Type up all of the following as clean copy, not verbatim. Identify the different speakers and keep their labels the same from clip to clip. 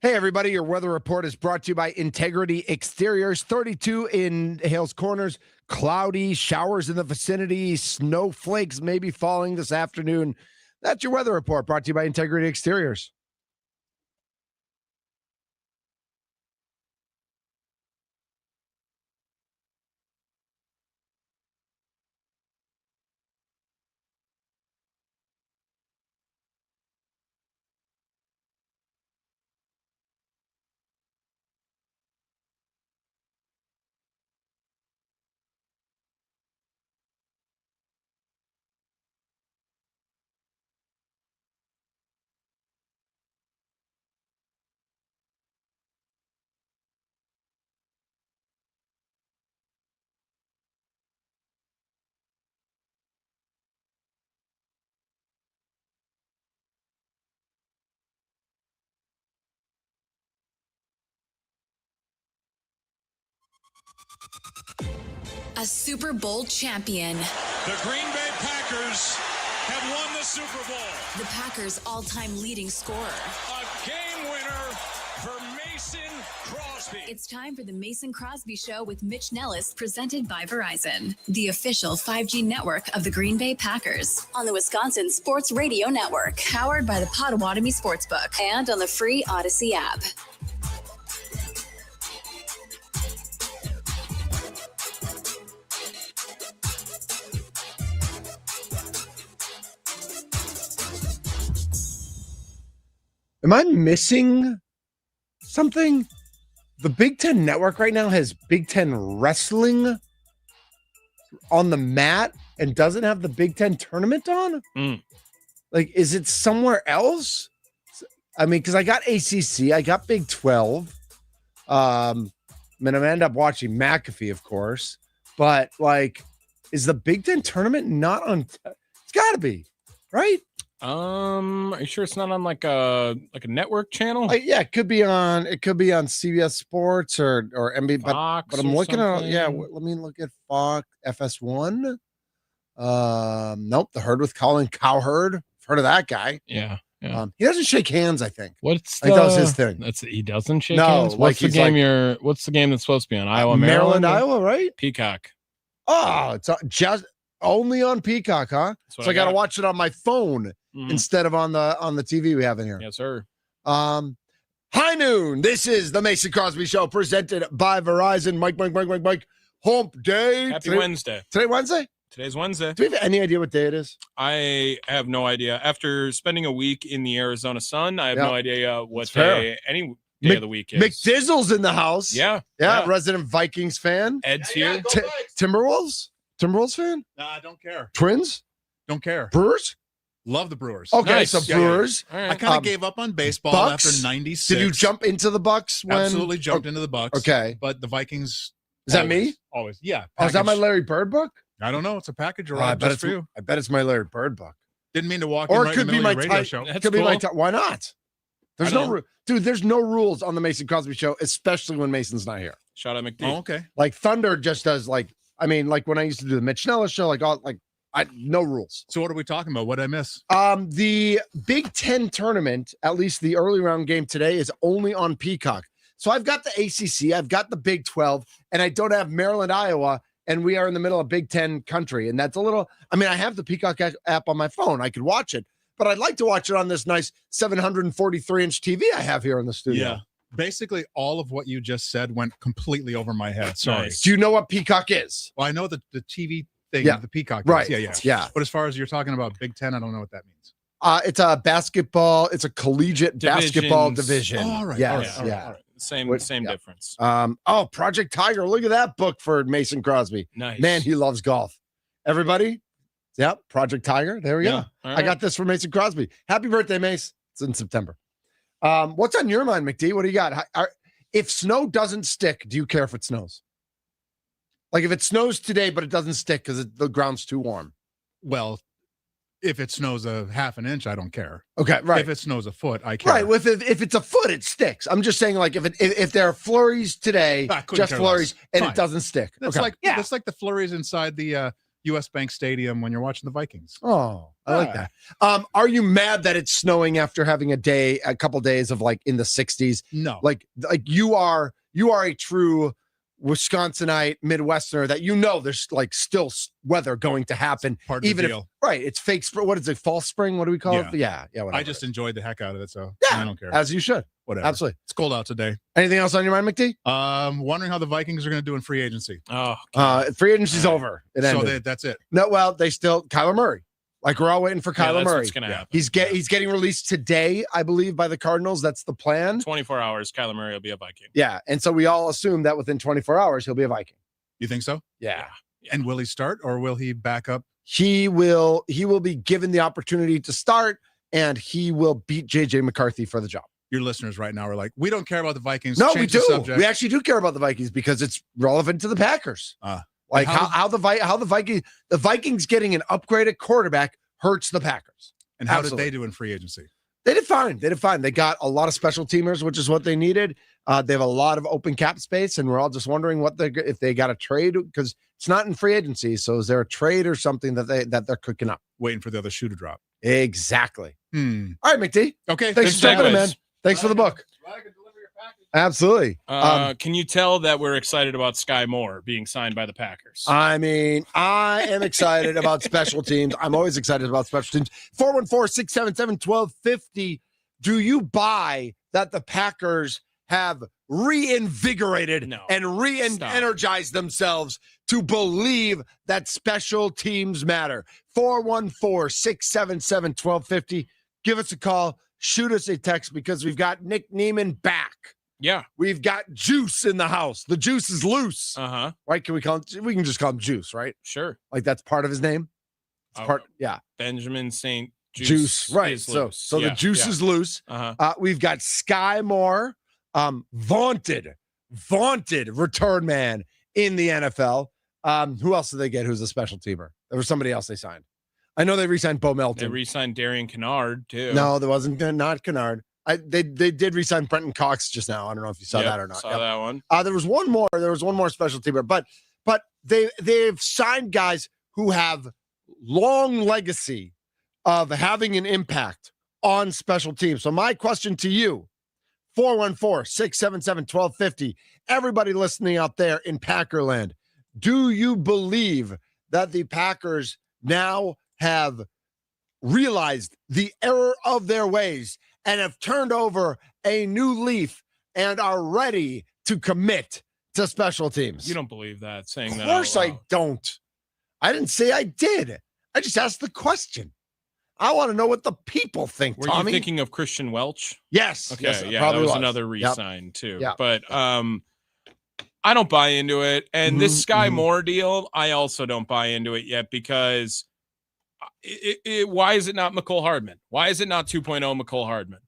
Speaker 1: Hey, everybody, your weather report is brought to you by Integrity Exteriors. 32 in Hales Corners, cloudy, showers in the vicinity, snowflakes maybe falling this afternoon. That's your weather report brought to you by Integrity Exteriors.
Speaker 2: A Super Bowl champion.
Speaker 3: The Green Bay Packers have won the Super Bowl.
Speaker 2: The Packers' all-time leading scorer.
Speaker 3: A game winner for Mason Crosby.
Speaker 2: It's time for the Mason Crosby Show with Mitch Nellis, presented by Verizon, the official 5G network of the Green Bay Packers, on the Wisconsin Sports Radio Network, powered by the Potawatomi Sportsbook, and on the free Odyssey app.
Speaker 1: Am I missing something? The Big Ten Network right now has Big Ten wrestling on the mat and doesn't have the Big Ten tournament on? Like, is it somewhere else? I mean, because I got ACC, I got Big 12. I mean, I'm gonna end up watching McAfee, of course. But, like, is the Big Ten tournament not on? It's got to be, right?
Speaker 4: Are you sure it's not on like a network channel?
Speaker 1: Yeah, it could be on CBS Sports or NBA,
Speaker 4: Fox
Speaker 1: but I'm
Speaker 4: or
Speaker 1: looking at
Speaker 4: something?
Speaker 1: let me look at Fox FS1. Nope, the Herd with Colin Cowherd. Heard of that guy?
Speaker 4: Yeah.
Speaker 1: He doesn't shake hands, I think. I
Speaker 4: I
Speaker 1: think that was his thing.
Speaker 4: He doesn't shake
Speaker 1: No,
Speaker 4: hands.
Speaker 1: like
Speaker 4: What's the
Speaker 1: he's
Speaker 4: game? What's the game that's supposed to be on? Iowa, Maryland,
Speaker 1: Iowa, right?
Speaker 4: Peacock.
Speaker 1: Oh, it's just only on Peacock, huh? So I got to watch it on my phone instead of on the TV we have in here.
Speaker 4: Yes, sir.
Speaker 1: High noon. This is the Mason Crosby Show presented by Verizon. Mike. Hump day.
Speaker 4: Happy Wednesday.
Speaker 1: Today, Wednesday?
Speaker 4: Today's Wednesday.
Speaker 1: Do we have any idea what day it is?
Speaker 4: I have no idea. After spending a week in the Arizona sun, I have no idea what
Speaker 1: Fair.
Speaker 4: any day of the week is.
Speaker 1: McDizzle's in the house.
Speaker 4: Yeah.
Speaker 1: Resident Vikings fan.
Speaker 4: Ed's here.
Speaker 1: Timberwolves fan?
Speaker 5: Nah, I don't care.
Speaker 1: Twins?
Speaker 5: Don't care.
Speaker 1: Brewers?
Speaker 5: Love the Brewers.
Speaker 1: Okay,
Speaker 4: Nice.
Speaker 1: so Brewers.
Speaker 4: All
Speaker 5: I
Speaker 4: right.
Speaker 5: kind of gave up on baseball
Speaker 1: Bucks?
Speaker 5: after 96.
Speaker 1: Did you jump into the Bucks?
Speaker 5: Absolutely jumped into the Bucks.
Speaker 1: Okay.
Speaker 5: But the Vikings.
Speaker 1: Is that me?
Speaker 5: Always. Yeah.
Speaker 1: Oh, is that my
Speaker 5: package.
Speaker 1: Larry Bird book?
Speaker 5: I don't know. It's a package
Speaker 1: I
Speaker 5: arrived
Speaker 1: bet
Speaker 5: just for you.
Speaker 1: I bet it's my Larry Bird book.
Speaker 5: Didn't mean to walk
Speaker 1: Or
Speaker 5: in
Speaker 1: it
Speaker 5: right
Speaker 1: could
Speaker 5: in the
Speaker 1: be
Speaker 5: middle
Speaker 1: my
Speaker 5: of your radio
Speaker 1: type.
Speaker 5: show.
Speaker 4: That's
Speaker 1: Could be my
Speaker 4: cool.
Speaker 1: Why not? There's
Speaker 4: I
Speaker 1: no
Speaker 4: know.
Speaker 1: dude. There's no rules on the Mason Crosby Show, especially when Mason's not here.
Speaker 4: Shout out McD.
Speaker 5: Oh, okay.
Speaker 1: Like Thunder just does like when I used to do the Mitch Nellis show, no rules.
Speaker 5: So what are we talking about? What did I miss?
Speaker 1: The Big Ten tournament, at least the early round game today, is only on Peacock. So I've got the ACC, I've got the Big 12, and I don't have Maryland, Iowa, and we are in the middle of Big Ten country. And that's a little, I have the Peacock app on my phone. I could watch it, but I'd like to watch it on this nice 743-inch TV I have here in the studio.
Speaker 5: Yeah. Basically, all of what you just said went completely over my head. Sorry.
Speaker 4: Nice.
Speaker 1: Do you know what Peacock is?
Speaker 5: Well, I know the TV thing,
Speaker 1: Yeah.
Speaker 5: the Peacock.
Speaker 1: Right.
Speaker 5: Yeah. But as far as you're talking about Big Ten, I don't know what that means.
Speaker 1: It's a basketball. It's a collegiate basketball
Speaker 4: Divisions.
Speaker 1: division.
Speaker 5: Oh, all right.
Speaker 1: Yes.
Speaker 5: All right.
Speaker 1: Yeah.
Speaker 5: All right.
Speaker 4: Same
Speaker 1: Yeah.
Speaker 4: difference.
Speaker 1: Project Tiger. Look at that book for Mason Crosby.
Speaker 4: Nice.
Speaker 1: Man, he loves golf. Everybody? Yep. Project Tiger. There we go.
Speaker 4: All
Speaker 1: I
Speaker 4: right.
Speaker 1: got this for Mason Crosby. Happy birthday, Mace. It's in September. What's on your mind, McD? What do you got? If snow doesn't stick, do you care if it snows? Like if it snows today, but it doesn't stick because the ground's too warm.
Speaker 5: Well, if it snows a half an inch, I don't care.
Speaker 1: Okay, right.
Speaker 5: If it snows a foot, I care.
Speaker 1: Right. If it's a foot, it sticks. I'm just saying, like if there are flurries today,
Speaker 5: I couldn't
Speaker 1: just
Speaker 5: care
Speaker 1: flurries,
Speaker 5: less.
Speaker 1: and
Speaker 5: Fine.
Speaker 1: it doesn't stick.
Speaker 5: That's
Speaker 1: Okay.
Speaker 5: that's like the flurries inside the U.S. Bank Stadium when you're watching the Vikings.
Speaker 1: Oh, I like that. Are you mad that it's snowing after having a couple days of like in the 60s?
Speaker 5: No.
Speaker 1: Like you are a true Wisconsinite Midwesterner that there's like still weather going to happen.
Speaker 5: Part of the
Speaker 1: even
Speaker 5: deal.
Speaker 1: Right. It's fake spring. What is it? False spring? What do we call it? Yeah. Whatever.
Speaker 5: I just enjoyed the heck out of it, so
Speaker 1: yeah,
Speaker 5: I don't care.
Speaker 1: As you should.
Speaker 5: Whatever.
Speaker 1: Absolutely.
Speaker 5: It's cold out today.
Speaker 1: Anything else on your mind, McD?
Speaker 5: Wondering how the Vikings are going to do in free agency.
Speaker 1: Free agency's over. It ended.
Speaker 5: So that's it.
Speaker 1: No, well, they still Kyler Murray. Like we're all waiting for Kyler Murray.
Speaker 4: What's gonna happen.
Speaker 1: He's getting released today, I believe, by the Cardinals. That's the plan.
Speaker 4: 24 hours, Kyler Murray will be a Viking.
Speaker 1: Yeah, and so we all assume that within 24 hours he'll be a Viking.
Speaker 5: You think so?
Speaker 1: Yeah.
Speaker 5: And will he start or will he back up?
Speaker 1: He will be given the opportunity to start, and he will beat JJ McCarthy for the job.
Speaker 5: Your listeners right now are like, we don't care about the Vikings.
Speaker 1: No,
Speaker 5: Change
Speaker 1: we
Speaker 5: the
Speaker 1: do.
Speaker 5: subject.
Speaker 1: We actually do care about the Vikings because it's relevant to the Packers. Like how the Vikings getting an upgraded quarterback hurts the Packers.
Speaker 5: And how did they do in free agency?
Speaker 1: They did fine. They got a lot of special teamers, which is what they needed. They have a lot of open cap space, and we're all just wondering if they got a trade because it's not in free agency. So is there a trade or something that they're cooking up?
Speaker 5: Waiting for the other shoe to drop.
Speaker 1: Exactly. All right, McD.
Speaker 5: Okay.
Speaker 1: Thanks for jumping in, man. Thanks for the book. Absolutely.
Speaker 4: Can you tell that we're excited about Sky Moore being signed by the Packers?
Speaker 1: I mean, I am excited about special teams. I'm always excited about special teams. 414-677-1250. Do you buy that the Packers have reinvigorated and re-energized themselves to believe that special teams matter? 414-677-1250. Give us a call. Shoot us a text because we've got Nick Neiman back.
Speaker 4: Yeah.
Speaker 1: We've got Juice in the house. The juice is loose. Right? Can we call him? We can just call him Juice, right?
Speaker 4: Sure.
Speaker 1: Like that's part of his name. It's yeah.
Speaker 4: Benjamin St.
Speaker 1: Juice. Right. So the juice is loose. We've got Sky Moore, vaunted return man in the NFL. Who else did they get? Who's a special teamer? There was somebody else they signed. I know they re-signed Bo Melton.
Speaker 4: They re-signed Darian Kennard too.
Speaker 1: No, there wasn't. Not Kennard. They did re-sign Brenton Cox just now. I don't know if you saw that or not.
Speaker 4: Saw that one.
Speaker 1: There was one more. There was one more special teamer, but they've signed guys who have long legacy of having an impact on special teams. So my question to you, 414-677-1250. Everybody listening out there in Packerland, do you believe that the Packers now have realized the error of their ways and have turned over a new leaf and are ready to commit to special teams?
Speaker 4: You don't believe that, saying that.
Speaker 1: Of course I don't. I didn't say I did. I just asked the question. I want to know what the people think,
Speaker 4: Were
Speaker 1: Tommy.
Speaker 4: you thinking of Christian Welch?
Speaker 1: Yes.
Speaker 4: Okay,
Speaker 1: yes,
Speaker 4: that was another re-sign too.
Speaker 1: Yep.
Speaker 4: But I don't buy into it. And this Sky Moore deal, I also don't buy into it yet because why is it not McCole Hardman? Why is it not 2.0 McCole Hardman?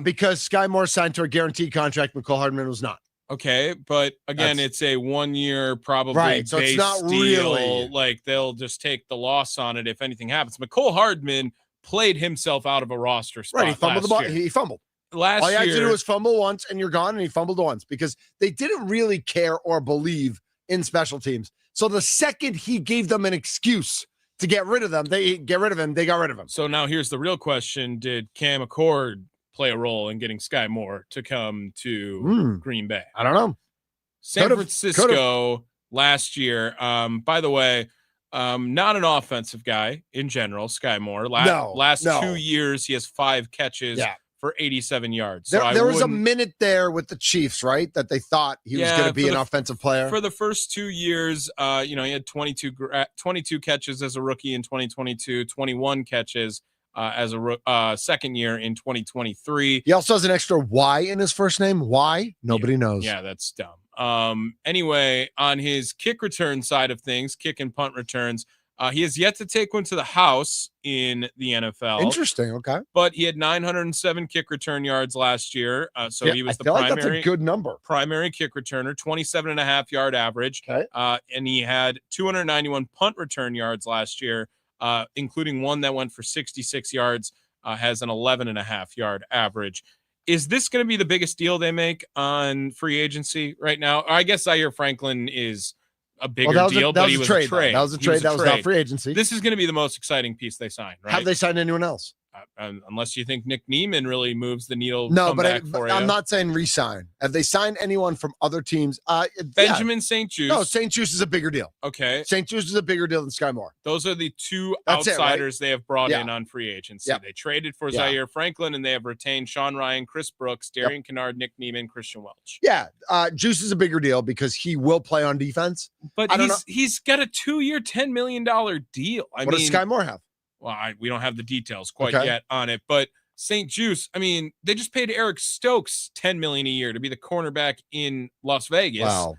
Speaker 1: Because Sky Moore signed to a guaranteed contract. McCole Hardman was not.
Speaker 4: Okay, but again, it's a 1 year probably
Speaker 1: right. So it's not
Speaker 4: deal.
Speaker 1: Really
Speaker 4: like they'll just take the loss on it if anything happens. McCole Hardman played himself out of a roster spot.
Speaker 1: Right, he fumbled the ball.
Speaker 4: Year.
Speaker 1: He fumbled.
Speaker 4: Last
Speaker 1: All you
Speaker 4: year,
Speaker 1: had to do was fumble once and you're gone, and he fumbled once because they didn't really care or believe in special teams. So the second he gave them an excuse to get rid of them, they got rid of him.
Speaker 4: So now here's the real question. Did Cam Accord play a role in getting Sky Moore to come to Green Bay?
Speaker 1: I don't know.
Speaker 4: San Francisco last year, by the way, not an offensive guy in general, Sky Moore. Last 2 years, he has 5 catches for 87 yards. So
Speaker 1: there was a minute there with the Chiefs, right, that they thought he was going to be an offensive player.
Speaker 4: For the first 2 years, he had 22 catches as a rookie in 2022, 21 catches as a second year in 2023.
Speaker 1: He also has an extra Y in his first name. Why? Nobody knows.
Speaker 4: Yeah, that's dumb. Anyway, on his kick return side of things, kick and punt returns, he has yet to take one to the house in the NFL.
Speaker 1: Interesting. Okay.
Speaker 4: But he had 907 kick return yards last year. So he was the primary.
Speaker 1: Like that's a good number.
Speaker 4: Primary kick returner, 27.5 yard average.
Speaker 1: Okay.
Speaker 4: And he had 291 punt return yards last year, including one that went for 66 yards, has an 11.5 yard average. Is this going to be the biggest deal they make on free agency right now? I guess Zaire Franklin is a bigger deal, but he was a trade.
Speaker 1: That was a trade. That was not free agency.
Speaker 4: This is going to be the most exciting piece they sign, right?
Speaker 1: Have they signed anyone else?
Speaker 4: Unless you think Nick Neiman really moves the needle.
Speaker 1: No, but I'm not saying re-sign. Have they signed anyone from other teams?
Speaker 4: Benjamin St. Juste.
Speaker 1: No, St. Juste is a bigger deal.
Speaker 4: Okay.
Speaker 1: St. Juste is a bigger deal than Sky Moore.
Speaker 4: Those are the two outsiders they have brought in on free agency. They traded for Zaire Franklin, and they have retained Sean Ryan, Chris Brooks, Darian Kennard, Nick Neiman, Christian Welch.
Speaker 1: Yeah, Juste is a bigger deal because he will play on defense.
Speaker 4: But he's got a 2-year, $10 million deal.
Speaker 1: What does Sky Moore have?
Speaker 4: Well, we don't have the details quite yet on it, but St. Juste, I mean, they just paid Eric Stokes $10 million a year to be the cornerback in Las Vegas.
Speaker 1: Wow.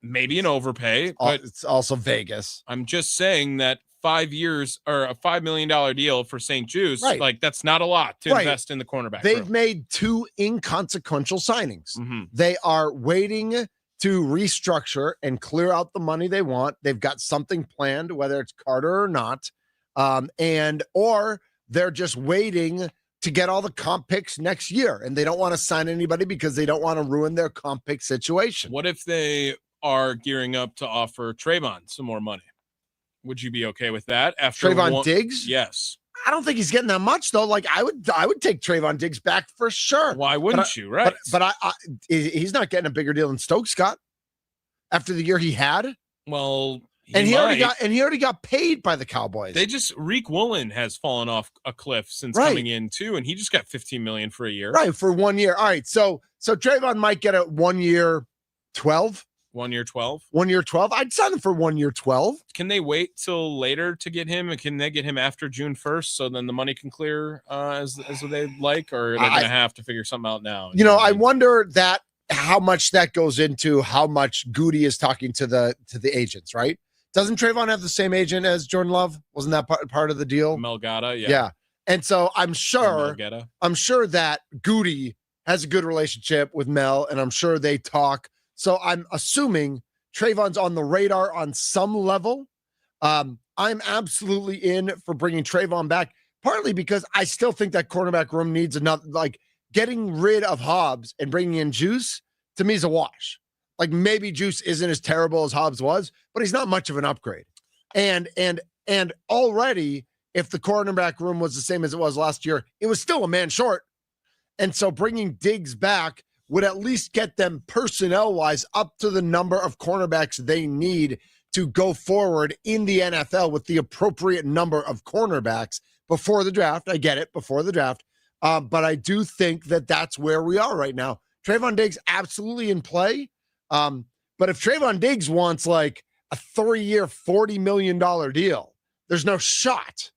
Speaker 4: Maybe an overpay, but
Speaker 1: it's also Vegas.
Speaker 4: I'm just saying that 5 years or a $5 million deal for St. Juste, like that's not a lot to invest in the cornerback.
Speaker 1: They've made 2 inconsequential signings. They are waiting to restructure and clear out the money they want. They've got something planned, whether it's Carter or not. Or they're just waiting to get all the comp picks next year, and they don't want to sign anybody because they don't want to ruin their comp pick situation.
Speaker 4: What if they are gearing up to offer Trayvon some more money? Would you be okay with that? After
Speaker 1: Trayvon Diggs?
Speaker 4: Yes.
Speaker 1: I don't think he's getting that much though. Like I would take Trayvon Diggs back for sure.
Speaker 4: Why wouldn't you? Right.
Speaker 1: But he's not getting a bigger deal than Stokes got after the year he had.
Speaker 4: Well,
Speaker 1: he already got paid by the Cowboys.
Speaker 4: They just Reek Woolen has fallen off a cliff since coming in too, and he just got $15 million for a year.
Speaker 1: Right, for 1 year. All right, so Trayvon might get a 1 year 12.
Speaker 4: 1 year 12.
Speaker 1: 1 year 12. I'd sign him for 1 year 12.
Speaker 4: Can they wait till later to get him? Can they get him after June 1st so then the money can clear as they like, or are they going to have to figure something out now?
Speaker 1: I wonder how much that goes into how much Goody is talking to the agents, right? Doesn't Trayvon have the same agent as Jordan Love? Wasn't that part of the deal?
Speaker 4: Melgata,
Speaker 1: yeah. And so I'm sure that Goody has a good relationship with Mel, and I'm sure they talk. So I'm assuming Trayvon's on the radar on some level. I'm absolutely in for bringing Trayvon back, partly because I still think that cornerback room needs another, like getting rid of Hobbs and bringing in Juice to me is a wash. Like maybe Juice isn't as terrible as Hobbs was, but he's not much of an upgrade. And already, if the cornerback room was the same as it was last year, it was still a man short. And so bringing Diggs back would at least get them personnel-wise up to the number of cornerbacks they need to go forward in the NFL with the appropriate number of cornerbacks before the draft. I get it, before the draft. But I do think that that's where we are right now. Trayvon Diggs absolutely in play. But if Trayvon Diggs wants like a 3-year, $40 million deal, there's no shot.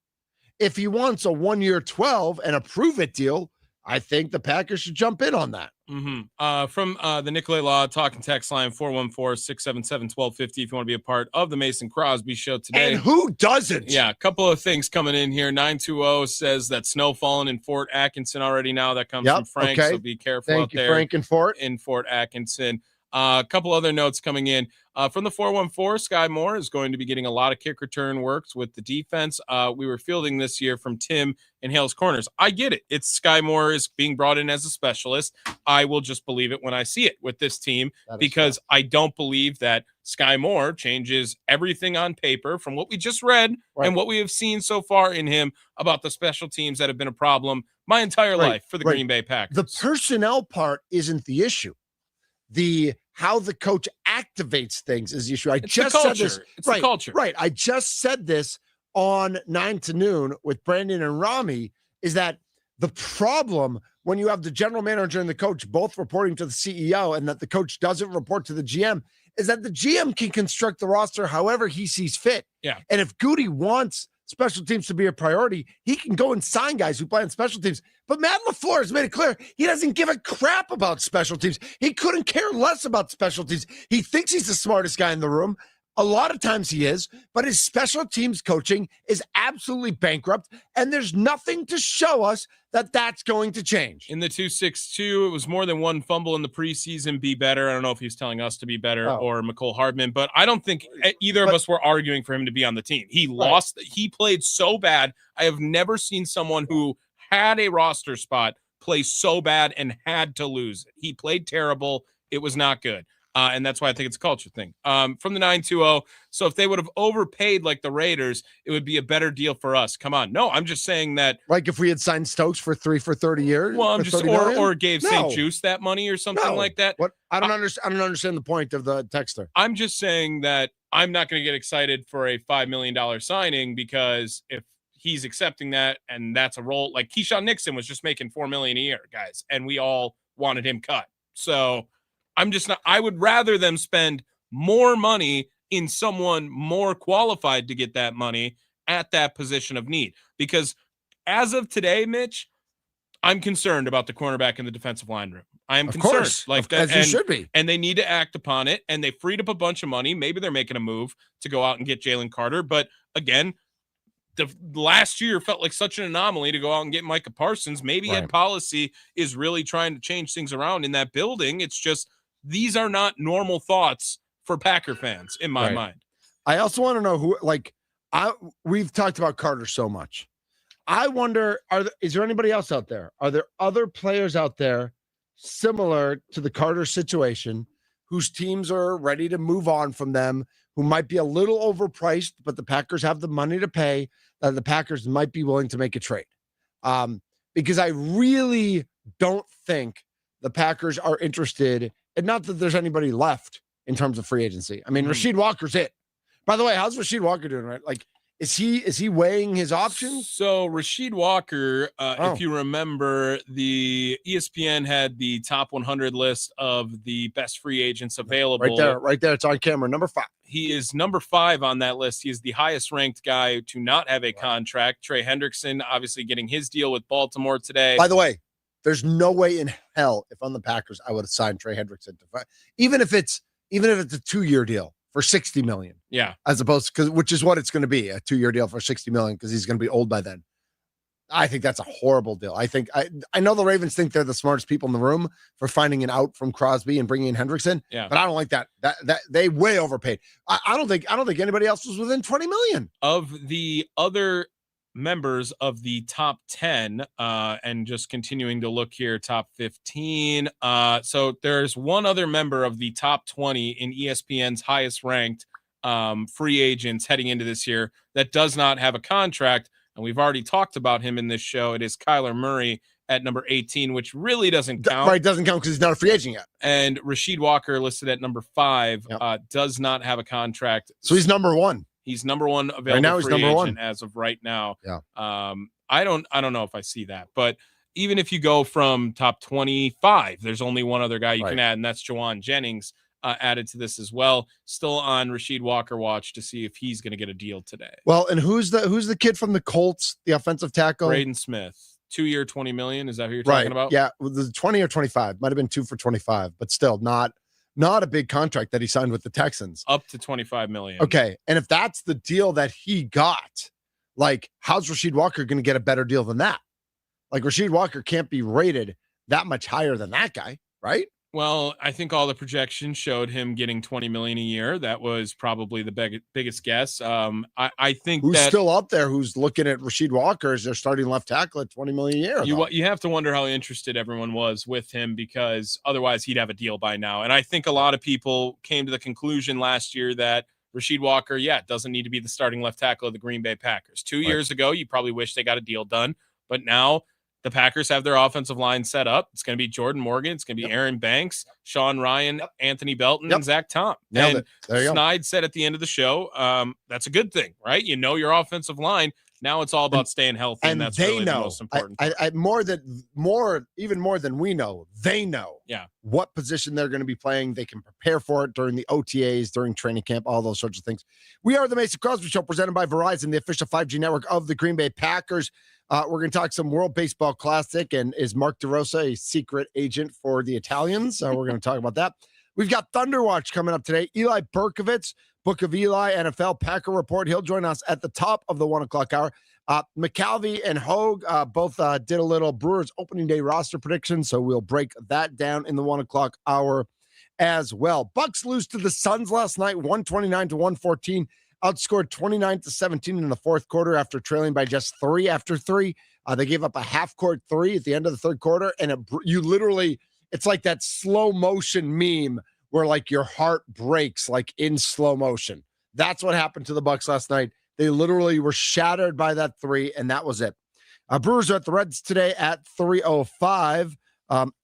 Speaker 1: If he wants a 1 year 12 and a prove it deal, I think the Packers should jump in on that.
Speaker 4: From the Nicolay Law talking text line 414-677-1250 if you want to be a part of the Mason Crosby show today.
Speaker 1: And who doesn't?
Speaker 4: Yeah, a couple of things coming in here. 920 says that snow falling in Fort Atkinson already now. That comes from Frank, so be careful out there.
Speaker 1: Frank and Fort.
Speaker 4: In Fort Atkinson. A couple other notes coming in from the 414. Sky Moore is going to be getting a lot of kick return works with the defense. We were fielding this year from Tim and Hale's Corners. I get it. It's Sky Moore is being brought in as a specialist. I will just believe it when I see it with this team because I don't believe that Sky Moore changes everything on paper from what we just read and what we have seen so far in him about the special teams that have been a problem my entire life for the Green Bay Packers.
Speaker 1: The personnel part isn't the issue. How the coach activates things is the issue. I just said this.
Speaker 4: It's the culture.
Speaker 1: Right. I just said this on 9 to Noon with Brandon and Rami is that the problem when you have the general manager and the coach both reporting to the CEO and that the coach doesn't report to the GM is that the GM can construct the roster however he sees fit.
Speaker 4: Yeah.
Speaker 1: And if Goody wants special teams to be a priority, he can go and sign guys who play on special teams. But Matt LaFleur has made it clear he doesn't give a crap about special teams. He couldn't care less about special teams. He thinks he's the smartest guy in the room. A lot of times he is, but his special teams coaching is absolutely bankrupt, and there's nothing to show us that that's going to change.
Speaker 4: In the 262, it was more than one fumble in the preseason. Be better. I don't know if he's telling us to be better or McCole Hardman, but I don't think either of us were arguing for him to be on the team. He lost. He played so bad. I have never seen someone who had a roster spot play so bad and had to lose it. He played terrible. It was not good. And that's why I think it's a culture thing. From the 920. So if they would have overpaid like the Raiders, it would be a better deal for us. Come on. No, I'm just saying that.
Speaker 1: Like if we had signed Stokes for 30 years.
Speaker 4: Well, I'm just or gave St. Juice that money or something like that.
Speaker 1: What? I don't understand the point of the texter.
Speaker 4: I'm just saying that I'm not going to get excited for a $5 million signing because if he's accepting that and that's a role, like Keyshawn Nixon was just making $4 million a year, guys, and we all wanted him cut. So I'm just not. I would rather them spend more money in someone more qualified to get that money at that position of need. Because as of today, Mitch, I'm concerned about the cornerback in the defensive line room. I am concerned.
Speaker 1: Course,
Speaker 4: like that,
Speaker 1: as you should be.
Speaker 4: And they need to act upon it. And they freed up a bunch of money. Maybe they're making a move to go out and get Jalen Carter. But again, the last year felt like such an anomaly to go out and get Micah Parsons. Maybe Ed Policy is really trying to change things around in that building. It's just these are not normal thoughts for Packer fans in my mind.
Speaker 1: I also want to know who, we've talked about Carter so much. I wonder, is there anybody else out there? Are there other players out there similar to the Carter situation whose teams are ready to move on from them, who might be a little overpriced, but the Packers have the money to pay, that the Packers might be willing to make a trade? Because I really don't think the Packers are interested, and not that there's anybody left in terms of free agency. I mean, Rasheed Walker's it. By the way, how's Rasheed Walker doing, right? Like, is he weighing his options?
Speaker 4: So Rasheed Walker, if you remember, the ESPN had the top 100 list of the best free agents available.
Speaker 1: Right there. It's on camera. Number 5.
Speaker 4: He is number 5 on that list. He is the highest ranked guy to not have a contract. Trey Hendrickson, obviously getting his deal with Baltimore today.
Speaker 1: By the way, there's no way in hell if I'm the Packers, I would have signed Trey Hendrickson even if it's a 2-year deal for $60 million.
Speaker 4: Yeah.
Speaker 1: As opposed to, which is what it's going to be, a 2-year deal for $60 million because he's going to be old by then. I think that's a horrible deal. I know the Ravens think they're the smartest people in the room for finding an out from Crosby and bringing in Hendrickson.
Speaker 4: Yeah.
Speaker 1: But I don't like that. That they way overpaid. I don't think anybody else was within $20 million.
Speaker 4: Of the other members of the top 10, and just continuing to look here, top 15. So there's one other member of the top 20 in ESPN's highest ranked free agents heading into this year that does not have a contract. And we've already talked about him in this show. It is Kyler Murray at number 18, which really doesn't count.
Speaker 1: Right, doesn't count because he's not a free agent yet.
Speaker 4: And Rasheed Walker, listed at number 5, does not have a contract.
Speaker 1: So he's number 1.
Speaker 4: He's number 1 available
Speaker 1: right now,
Speaker 4: free
Speaker 1: he's number
Speaker 4: agent
Speaker 1: 1
Speaker 4: as of right now.
Speaker 1: Yeah.
Speaker 4: I don't know if I see that, but even if you go from top 25, there's only one other guy you can add, and that's Jawan Jennings, added to this as well. Still on Rasheed Walker watch to see if he's going to get a deal today.
Speaker 1: Well, and who's the kid from the Colts, the offensive tackle?
Speaker 4: Braden Smith, 2-year, $20 million. Is that who you're talking about?
Speaker 1: Yeah, the 20 or 25 might have been 2 for 25, but still not a big contract that he signed with the Texans.
Speaker 4: Up to $25 million.
Speaker 1: Okay, and if that's the deal that he got, like, how's Rasheed Walker going to get a better deal than that? Like, Rasheed Walker can't be rated that much higher than that guy, right?
Speaker 4: Well, I think all the projections showed him getting $20 million a year. That was probably the biggest guess. I think
Speaker 1: who's still up there who's looking at Rasheed Walker as their starting left tackle at $20 million a year.
Speaker 4: You have to wonder how interested everyone was with him, because otherwise he'd have a deal by now. And I think a lot of people came to the conclusion last year that Rasheed Walker, doesn't need to be the starting left tackle of the Green Bay Packers. 2 years ago, you probably wish they got a deal done, but now the Packers have their offensive line set up. It's going to be Jordan Morgan. It's going to be Aaron Banks, Sean Ryan, Anthony Belton, and Zach Tom. And Snide said at the end of the show, that's a good thing, right? You know your offensive line. Now it's all about staying healthy, and that's really the most important. Even more than we know, they know what position they're going to be playing. They can prepare for it during the OTAs, during training camp, all those sorts of things. We are the Mason Crosby Show, presented by Verizon, the official 5G network of the Green Bay Packers. We're going to talk some World Baseball Classic, and is Mark DeRosa a secret agent for the Italians? We're going to talk about that. We've got Thunder Watch coming up today. Eli Berkovits, Book of Eli, NFL Packer Report. He'll join us at the top of the 1 o'clock hour. McCalvy and Hogue both did a little Brewers opening day roster prediction, so we'll break that down in the 1 o'clock hour as well. Bucks lose to the Suns last night, 129-114. Outscored 29-17 in the fourth quarter after trailing by just 3 after 3. They gave up a half-court 3 at the end of the third quarter, and it's like that slow motion meme
Speaker 1: where like your heart breaks like in slow motion. That's what happened to the Bucks last night. They literally were shattered by that 3, and that was it. Brewers are at the Reds today at 3:05.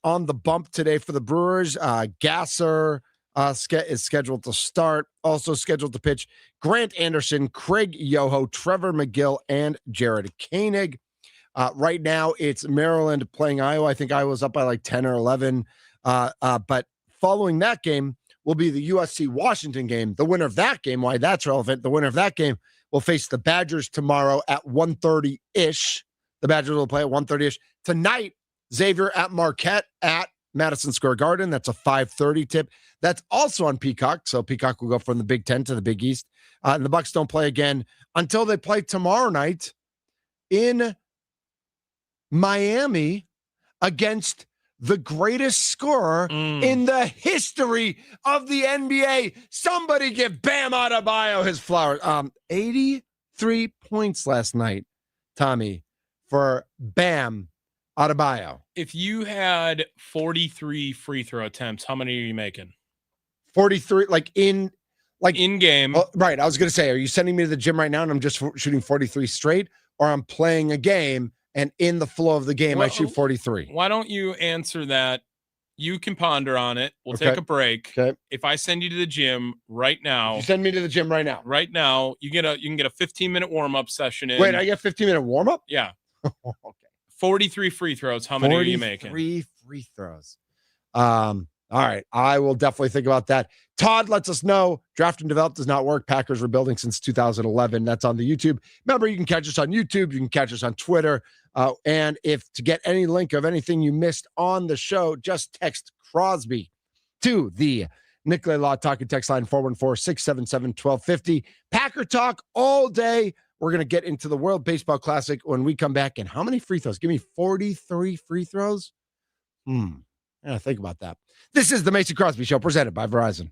Speaker 1: On the bump today for the Brewers, Gasser is scheduled to start. Also scheduled to pitch Grant Anderson, Craig Yoho, Trevor McGill, and Jared Koenig. Right now, it's Maryland playing Iowa. I think Iowa's up by like 10 or 11. But following that game will be the USC-Washington game. The winner of that game, why that's relevant, the winner of that game will face the Badgers tomorrow at 1:30-ish. The Badgers will play at 1:30-ish. Tonight, Xavier at Marquette at Madison Square Garden. That's a 5:30 tip. That's also on Peacock. So Peacock will go from the Big Ten to the Big East. And the Bucks don't play again until they play tomorrow night in Miami against the greatest scorer in the history of the NBA. Somebody give Bam Adebayo his flowers. 83 points last night, Tommy, for Bam Adebayo.
Speaker 4: If you had 43 free throw attempts, how many are you making?
Speaker 1: 43, in
Speaker 4: game.
Speaker 1: Right. I was going to say, are you sending me to the gym right now and I'm just shooting 43 straight, or I'm playing a game and in the flow of the game, I shoot 43?
Speaker 4: Why don't you answer that? You can ponder on it. We'll take a break.
Speaker 1: Okay.
Speaker 4: If I send you to the gym right now,
Speaker 1: you send me to the gym right now.
Speaker 4: Right now, you can get a 15-minute warm-up session in.
Speaker 1: Wait, I get 15-minute warm-up?
Speaker 4: Yeah.
Speaker 1: Okay.
Speaker 4: 43 free throws. How many are you making?
Speaker 1: 43 free throws. All right. I will definitely think about that. Todd lets us know draft and develop does not work. Packers rebuilding since 2011. That's on the YouTube. Remember, you can catch us on YouTube. You can catch us on Twitter. And if to get any link of anything you missed on the show, just text Crosby to the Nicolay Law Talking text line 414-677-1250. Packer talk all day. We're going to get into the World Baseball Classic when we come back. And how many free throws? Give me 43 free throws? Yeah, think about that. This is the Mason Crosby Show presented by Verizon.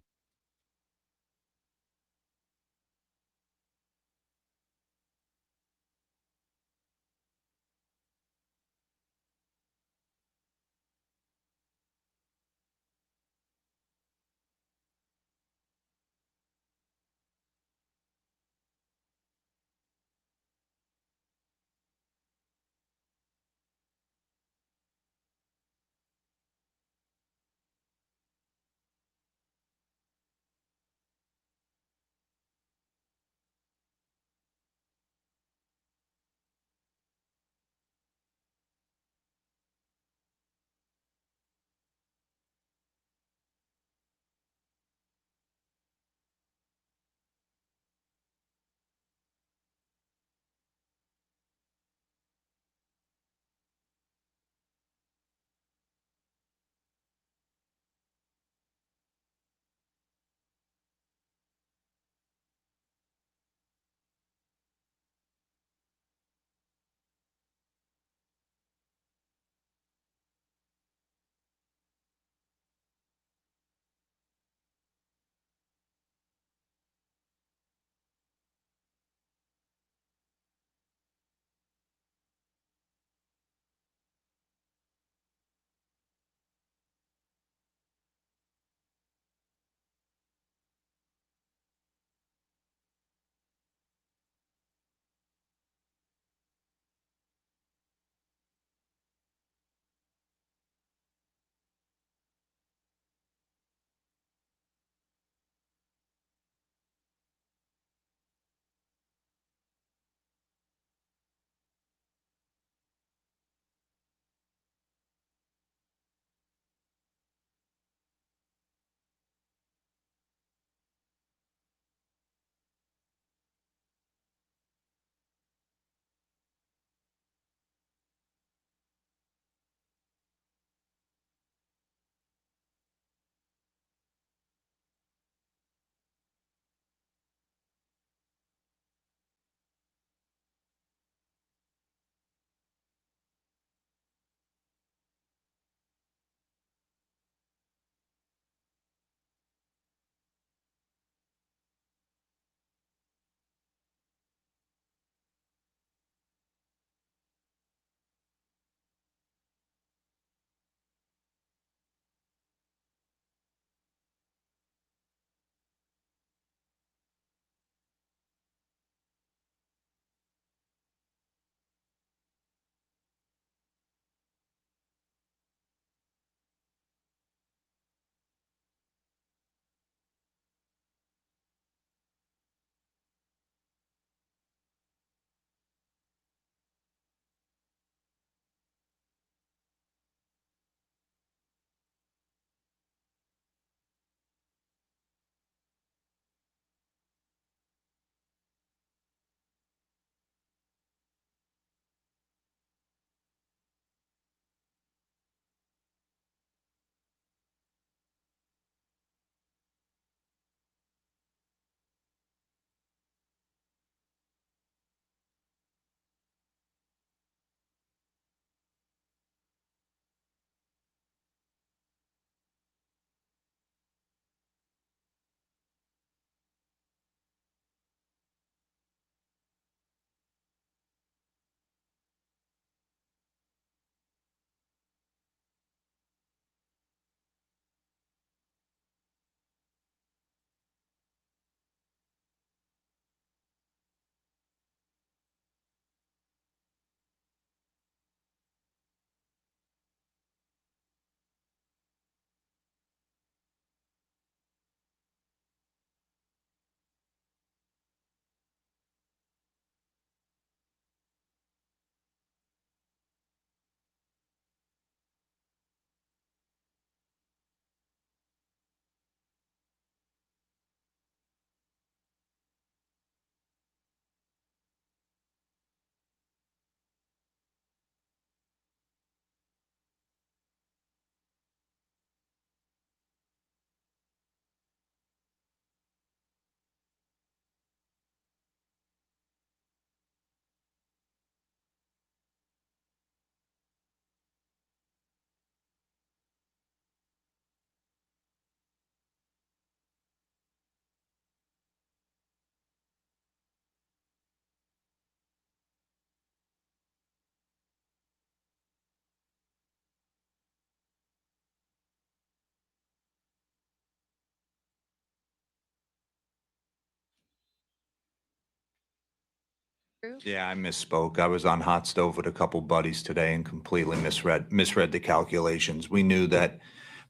Speaker 6: Yeah, I misspoke. I was on hot stove with a couple buddies today and completely misread the calculations. We knew that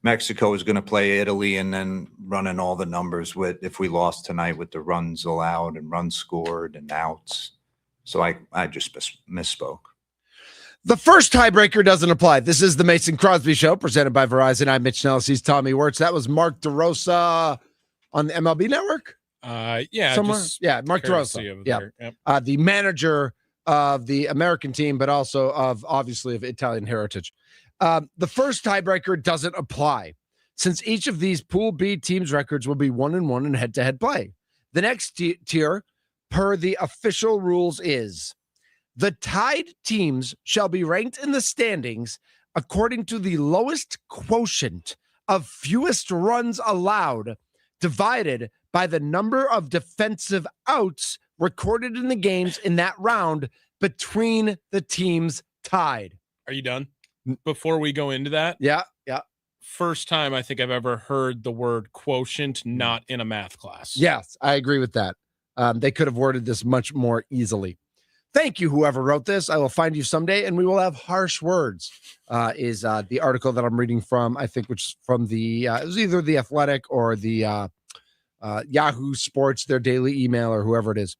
Speaker 6: Mexico was going to play Italy and then running all the numbers with if we lost tonight with the runs allowed and runs scored and outs. So I just misspoke.
Speaker 1: The first tiebreaker doesn't apply. This is the Mason Crosby Show presented by Verizon. I'm Mitch Nellis. He's Tommy Wirtz. That was Mark DeRosa on the MLB Network.
Speaker 4: Yeah,
Speaker 1: somewhere. Yeah, Mark DeRosa. Yeah, yep. The manager of the American team, but also of Italian heritage. The first tiebreaker doesn't apply since each of these Pool B teams' records will be 1-1 in head-to-head play. The next tier, per the official rules, is the tied teams shall be ranked in the standings according to the lowest quotient of fewest runs allowed divided by the number of defensive outs recorded in the games in that round between the teams tied.
Speaker 4: Are you done? Before we go into that?
Speaker 1: Yeah.
Speaker 4: First time I think I've ever heard the word quotient not in a math class.
Speaker 1: Yes, I agree with that. They could have worded this much more easily. Thank you, whoever wrote this. I will find you someday, and we will have harsh words, is the article that I'm reading from, I think, which is from the, it was either The Athletic or the Yahoo Sports, their daily email, or whoever it is.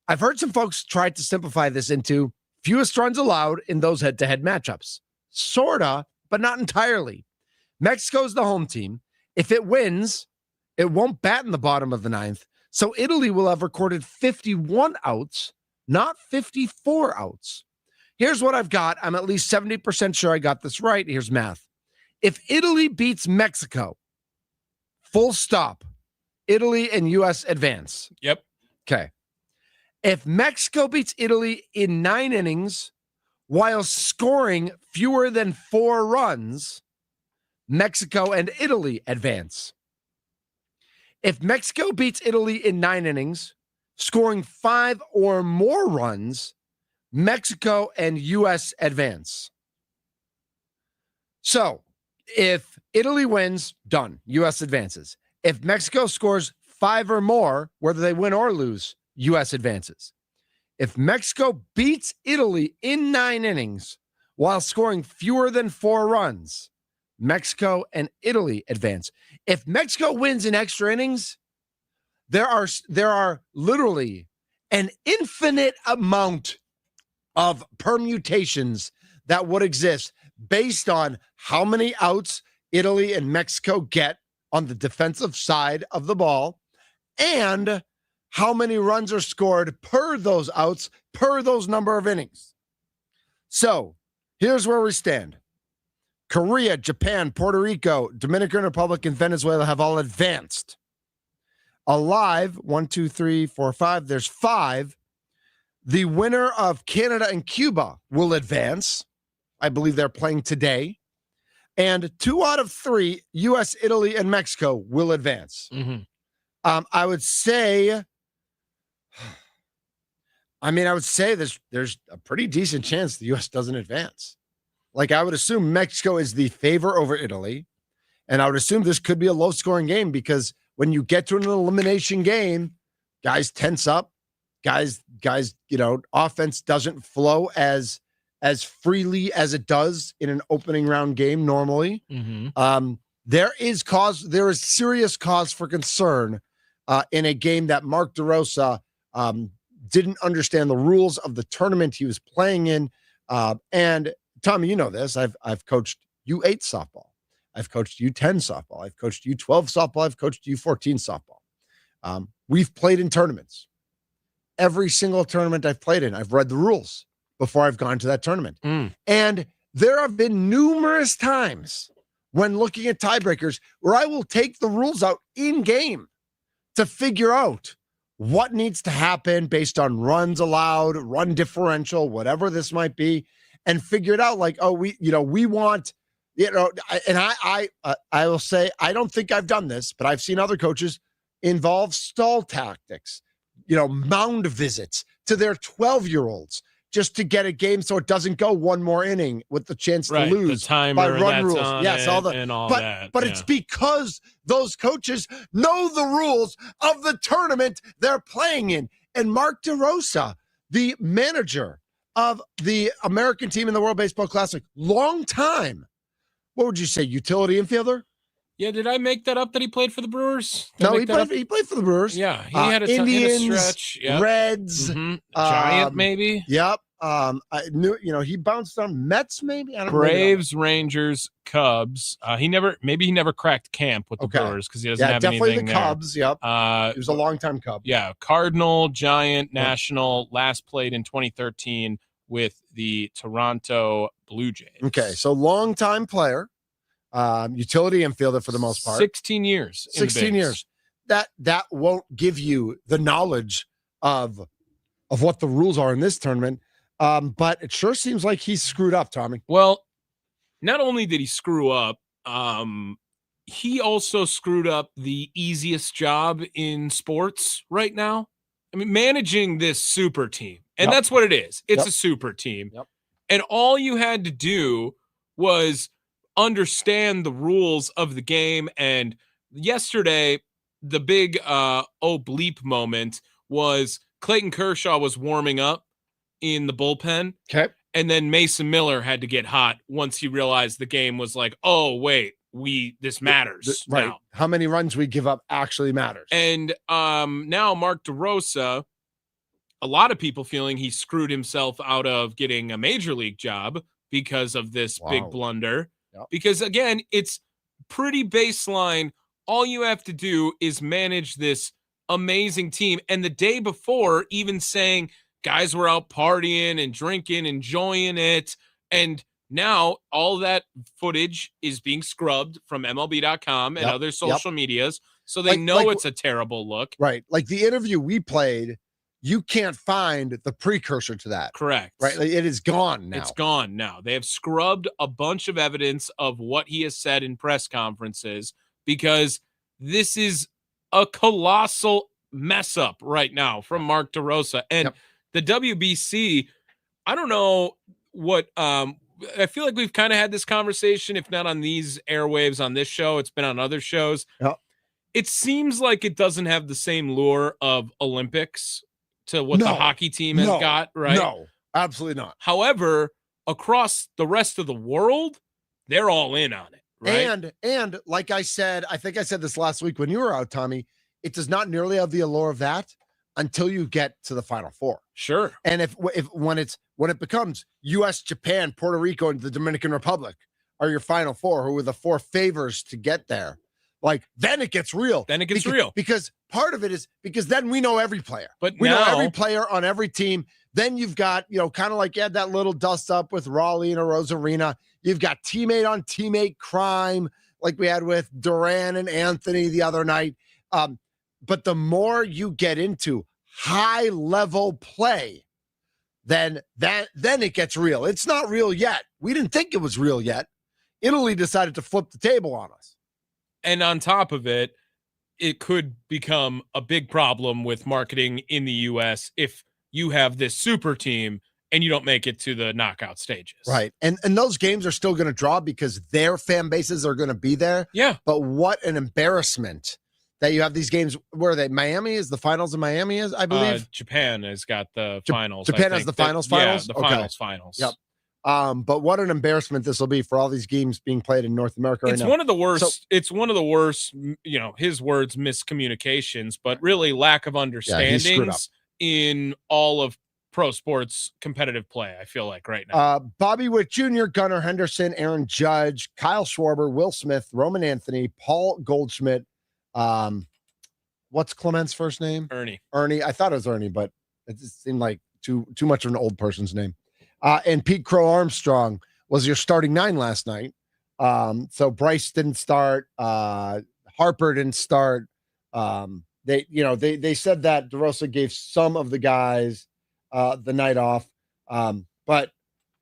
Speaker 1: I've heard some folks try to simplify this into fewest runs allowed in those head-to-head matchups. Sorta, but not entirely. Mexico's the home team. If it wins, it won't bat in the bottom of the ninth, so Italy will have recorded 51 outs, not 54 outs. Here's what I've got. I'm at least 70% sure I got this right. Here's math. If Italy beats Mexico, full stop, Italy and U.S. advance.
Speaker 4: Yep.
Speaker 1: Okay. If Mexico beats Italy in 9 innings while scoring fewer than 4 runs, Mexico and Italy advance. If Mexico beats Italy in 9 innings, scoring 5 or more runs, Mexico and U.S. advance. So, if Italy wins, done. U.S. advances. If Mexico scores 5 or more, whether they win or lose, U.S. advances. If Mexico beats Italy in 9 innings while scoring fewer than 4 runs, Mexico and Italy advance. If Mexico wins in extra innings, there are literally an infinite amount of permutations that would exist based on how many outs Italy and Mexico get on the defensive side of the ball and how many runs are scored per those outs, per those number of innings. So here's where we stand. Korea, Japan, Puerto Rico, Dominican Republic, and Venezuela have all advanced. Alive, 1, 2, 3, 4, 5. There's 5. The winner of Canada and Cuba will advance. I believe they're playing today. And 2 out of 3, U.S., Italy, and Mexico will advance.
Speaker 4: Mm-hmm.
Speaker 1: I would say there's a pretty decent chance the U.S. doesn't advance. Like, I would assume Mexico is the favor over Italy. And I would assume this could be a low-scoring game because when you get to an elimination game, guys tense up. Guys, offense doesn't flow as freely as it does in an opening round game normally.
Speaker 4: Mm-hmm.
Speaker 1: There is serious cause for concern in a game that Mark DeRosa didn't understand the rules of the tournament he was playing in. And Tommy, you know this. I've coached U8 softball. I've coached U10 softball. I've coached U12 softball. I've coached U14 softball. We've played in tournaments. Every single tournament I've played in, I've read the rules before I've gone to that tournament. And there have been numerous times when looking at tiebreakers where I will take the rules out in game to figure out what needs to happen based on runs allowed, run differential, whatever this might be, and figure it out like, oh, we want, and I will say, I don't think I've done this, but I've seen other coaches involve stall tactics, mound visits to their 12-year-olds just to get a game so it doesn't go one more inning with the chance to lose
Speaker 4: the timer
Speaker 1: by run rules.
Speaker 4: Yes, all that.
Speaker 1: But it's because those coaches know the rules of the tournament they're playing in. And Mark DeRosa, the manager of the American team in the World Baseball Classic. Long time. What would you say, utility infielder?
Speaker 4: Yeah, did I make that up that he played for the Brewers?
Speaker 1: No, he played for the Brewers.
Speaker 4: Yeah, he had a
Speaker 1: Indians,
Speaker 4: stretch. Yep.
Speaker 1: Reds,
Speaker 4: Giant maybe.
Speaker 1: Yep. I knew, he bounced on Mets maybe. I don't
Speaker 4: Braves, Rangers, Cubs. He never cracked camp with the Brewers because he doesn't have
Speaker 1: definitely
Speaker 4: anything
Speaker 1: the
Speaker 4: there.
Speaker 1: Cubs. Yep. He was a longtime Cub.
Speaker 4: Yeah, Cardinal, Giant, National. Last played in 2013 with the Toronto Blue Jays.
Speaker 1: Okay, so longtime player. Utility infielder for the most part.
Speaker 4: 16 years.
Speaker 1: 16 years. That won't give you the knowledge of what the rules are in this tournament. But it sure seems like he's screwed up, Tommy.
Speaker 4: Well, not only did he screw up, he also screwed up the easiest job in sports right now. I mean, managing this super team. And that's what it is. It's a super team.
Speaker 1: Yep.
Speaker 4: And all you had to do was understand the rules of the game. And yesterday, the big bleep moment was Clayton Kershaw was warming up in the bullpen.
Speaker 1: Okay.
Speaker 4: And then Mason Miller had to get hot once he realized the game was like, oh, wait, this matters.
Speaker 1: Right.
Speaker 4: Now.
Speaker 1: How many runs we give up actually matters.
Speaker 4: And now Mark DeRosa, a lot of people feeling he screwed himself out of getting a major league job because of this big blunder.
Speaker 1: Yep.
Speaker 4: Because, again, it's pretty baseline. All you have to do is manage this amazing team. And the day before, even saying guys were out partying and drinking, enjoying it. And now all that footage is being scrubbed from MLB.com and other social medias. So they know it's a terrible look.
Speaker 1: Right. Like the interview we played, you can't find the precursor to that.
Speaker 4: Correct.
Speaker 1: Right. Like it is gone now.
Speaker 4: It's gone now. They have scrubbed a bunch of evidence of what he has said in press conferences because this is a colossal mess up right now from Mark DeRosa. And the WBC, I don't know what I feel like we've kind of had this conversation, if not on these airwaves on this show, it's been on other shows.
Speaker 1: Yep.
Speaker 4: It seems like it doesn't have the same lure of Olympics to what the hockey team has got, right?
Speaker 1: No, absolutely not.
Speaker 4: However, across the rest of the world, they're all in on it, right?
Speaker 1: And like I said, I think I said this last week when you were out, Tommy, it does not nearly have the allure of that until you get to the Final Four.
Speaker 4: Sure.
Speaker 1: And when it becomes US, Japan, Puerto Rico, and the Dominican Republic are your Final Four, who are the four favors to get there, like then it gets real. Because part of it is because then we know every player.
Speaker 4: But
Speaker 1: we know every player on every team. Then you've got, kind of like you had that little dust up with Raleigh and Rosarina. You've got teammate on teammate crime, like we had with Duran and Anthony the other night. But the more you get into high level play, then it gets real. It's not real yet. We didn't think it was real yet. Italy decided to flip the table on us.
Speaker 4: And on top of it, it could become a big problem with marketing in the US if you have this super team and you don't make it to the knockout stages.
Speaker 1: Right. And those games are still going to draw because their fan bases are going to be there.
Speaker 4: Yeah.
Speaker 1: But what an embarrassment that you have these games. Where are they? Miami is the finals in Miami, is I believe.
Speaker 4: Japan has got the finals.
Speaker 1: Japan has the finals.
Speaker 4: Yeah, the finals.
Speaker 1: Yep. But what an embarrassment this will be for all these games being played in North America right now.
Speaker 4: It's one of the worst. It's one of the worst. His words, miscommunications, but really lack of understandings in all of pro sports competitive play. I feel like right now.
Speaker 1: Bobby Witt Jr., Gunnar Henderson, Aaron Judge, Kyle Schwarber, Will Smith, Roman Anthony, Paul Goldschmidt. What's Clement's first name?
Speaker 4: Ernie.
Speaker 1: I thought it was Ernie, but it just seemed like too much of an old person's name. And Pete Crow Armstrong was your starting nine last night. So Bryce didn't start. Harper didn't start. They said that DeRosa gave some of the guys the night off. But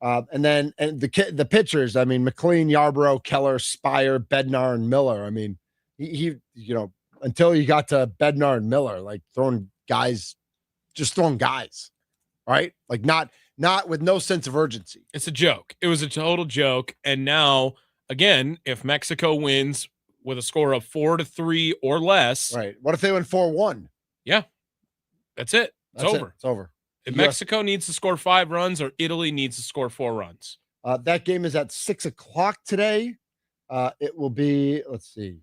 Speaker 1: the pitchers, I mean, McLean, Yarbrough, Keller, Spire, Bednar, and Miller. I mean, he until you got to Bednar and Miller, like throwing guys, right? Like not with no sense of urgency.
Speaker 4: It's a joke. It was a total joke. And now, again, if Mexico wins with a score of 4-3 or less.
Speaker 1: Right. What if they win 4-1?
Speaker 4: Yeah. That's it. It's over.
Speaker 1: It's over.
Speaker 4: If Mexico needs to score 5 runs or Italy needs to score 4 runs.
Speaker 1: That game is at 6:00 today. It will be, let's see,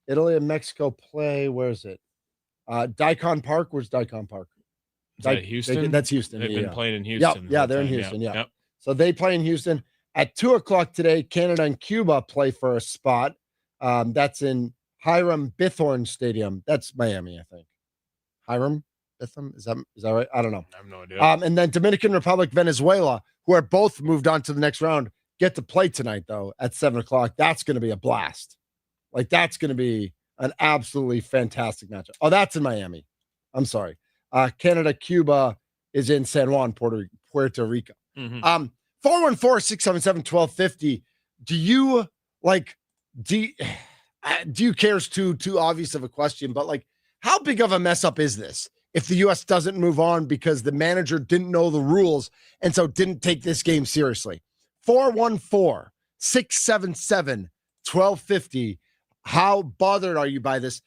Speaker 1: Italy and Mexico play. Where is it? Daikon Park. Where's Daikon Park?
Speaker 4: Is that Houston?
Speaker 1: That's Houston.
Speaker 4: They've been playing in Houston.
Speaker 1: Yeah, they're in Houston. Yeah. So they play in Houston at 2:00 today. Canada and Cuba play for a spot. That's in Hiram Bithorn Stadium. That's Miami, I think. Hiram Bithorn, is that right? I don't know.
Speaker 4: I have no idea.
Speaker 1: And then Dominican Republic, Venezuela, who are both moved on to the next round, get to play tonight though at 7:00. That's going to be a blast. Like that's going to be an absolutely fantastic matchup. Oh, that's in Miami. I'm sorry. Canada, Cuba is in San Juan, Puerto Rico. 414-677-1250. Do you care is too obvious of a question, but like how big of a mess up is this if the U.S. doesn't move on because the manager didn't know the rules and so didn't take this game seriously? 414-677-1250. How bothered are you by this?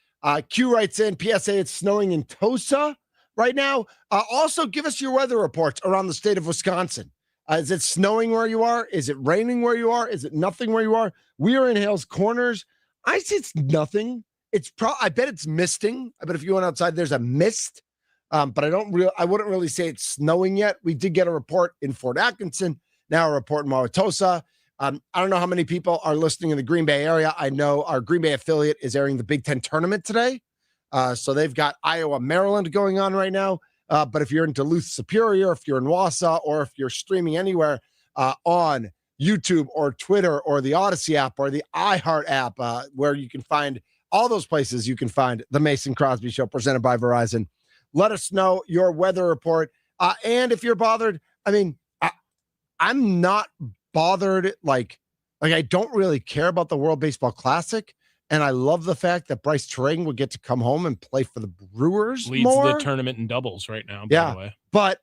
Speaker 1: Q writes in, PSA, it's snowing in Tosa right now. Also, give us your weather reports around the state of Wisconsin. Is it snowing where you are? Is it raining where you are? Is it nothing where you are? We are in Hales Corners. I see it's nothing. I bet it's misting. I bet if you went outside, there's a mist. But I wouldn't really say it's snowing yet. We did get a report in Fort Atkinson, now a report in Wauwatosa. I don't know how many people are listening in the Green Bay area. I know our Green Bay affiliate is airing the Big Ten tournament today. So they've got Iowa, Maryland going on right now. But if you're in Duluth Superior, if you're in Wausau, or if you're streaming anywhere on YouTube or Twitter or the Odyssey app or the iHeart app, where you can find all those places, you can find the Mason Crosby Show presented by Verizon. Let us know your weather report. And if you're bothered, I mean, I'm not bothered. Like I don't really care about the World Baseball Classic. And I love the fact that Bryce Terang would get to come home and play for the Brewers.
Speaker 4: Leads the tournament in doubles right now, by the way.
Speaker 1: But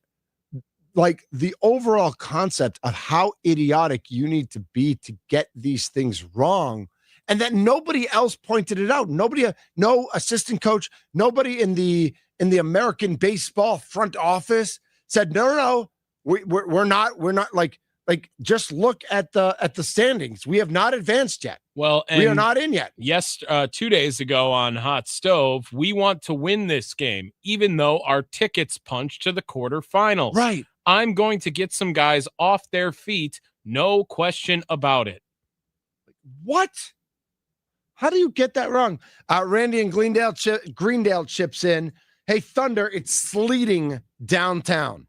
Speaker 1: like the overall concept of how idiotic you need to be to get these things wrong, and that nobody else pointed it out. No assistant coach, nobody in the American baseball front office said, no, we're not like just look at the standings. We have not advanced yet.
Speaker 4: Well, and
Speaker 1: we are not in yet.
Speaker 4: Yes, 2 days ago on Hot Stove, we want to win this game, even though our tickets punch to the quarterfinals.
Speaker 1: Right.
Speaker 4: I'm going to get some guys off their feet. No question about it.
Speaker 1: What? How do you get that wrong? Randy and Greendale chips in. Hey, Thunder, it's sleeting downtown.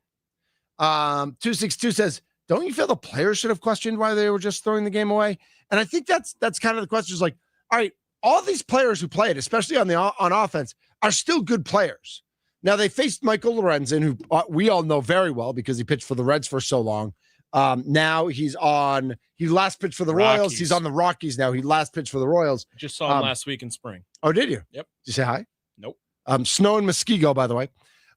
Speaker 1: 262 says, don't you feel the players should have questioned why they were just throwing the game away? And I think that's kind of the question is like, all right, all these players who played, especially on offense, are still good players. Now they faced Michael Lorenzen, who we all know very well because he pitched for the Reds for so long. Now he last pitched for the Royals. He's on the Rockies now. He last pitched for the Royals.
Speaker 4: Just saw him last week in spring.
Speaker 1: Oh, did you?
Speaker 4: Yep.
Speaker 1: Did you say hi?
Speaker 4: Nope.
Speaker 1: Snow in Muskego, by the way.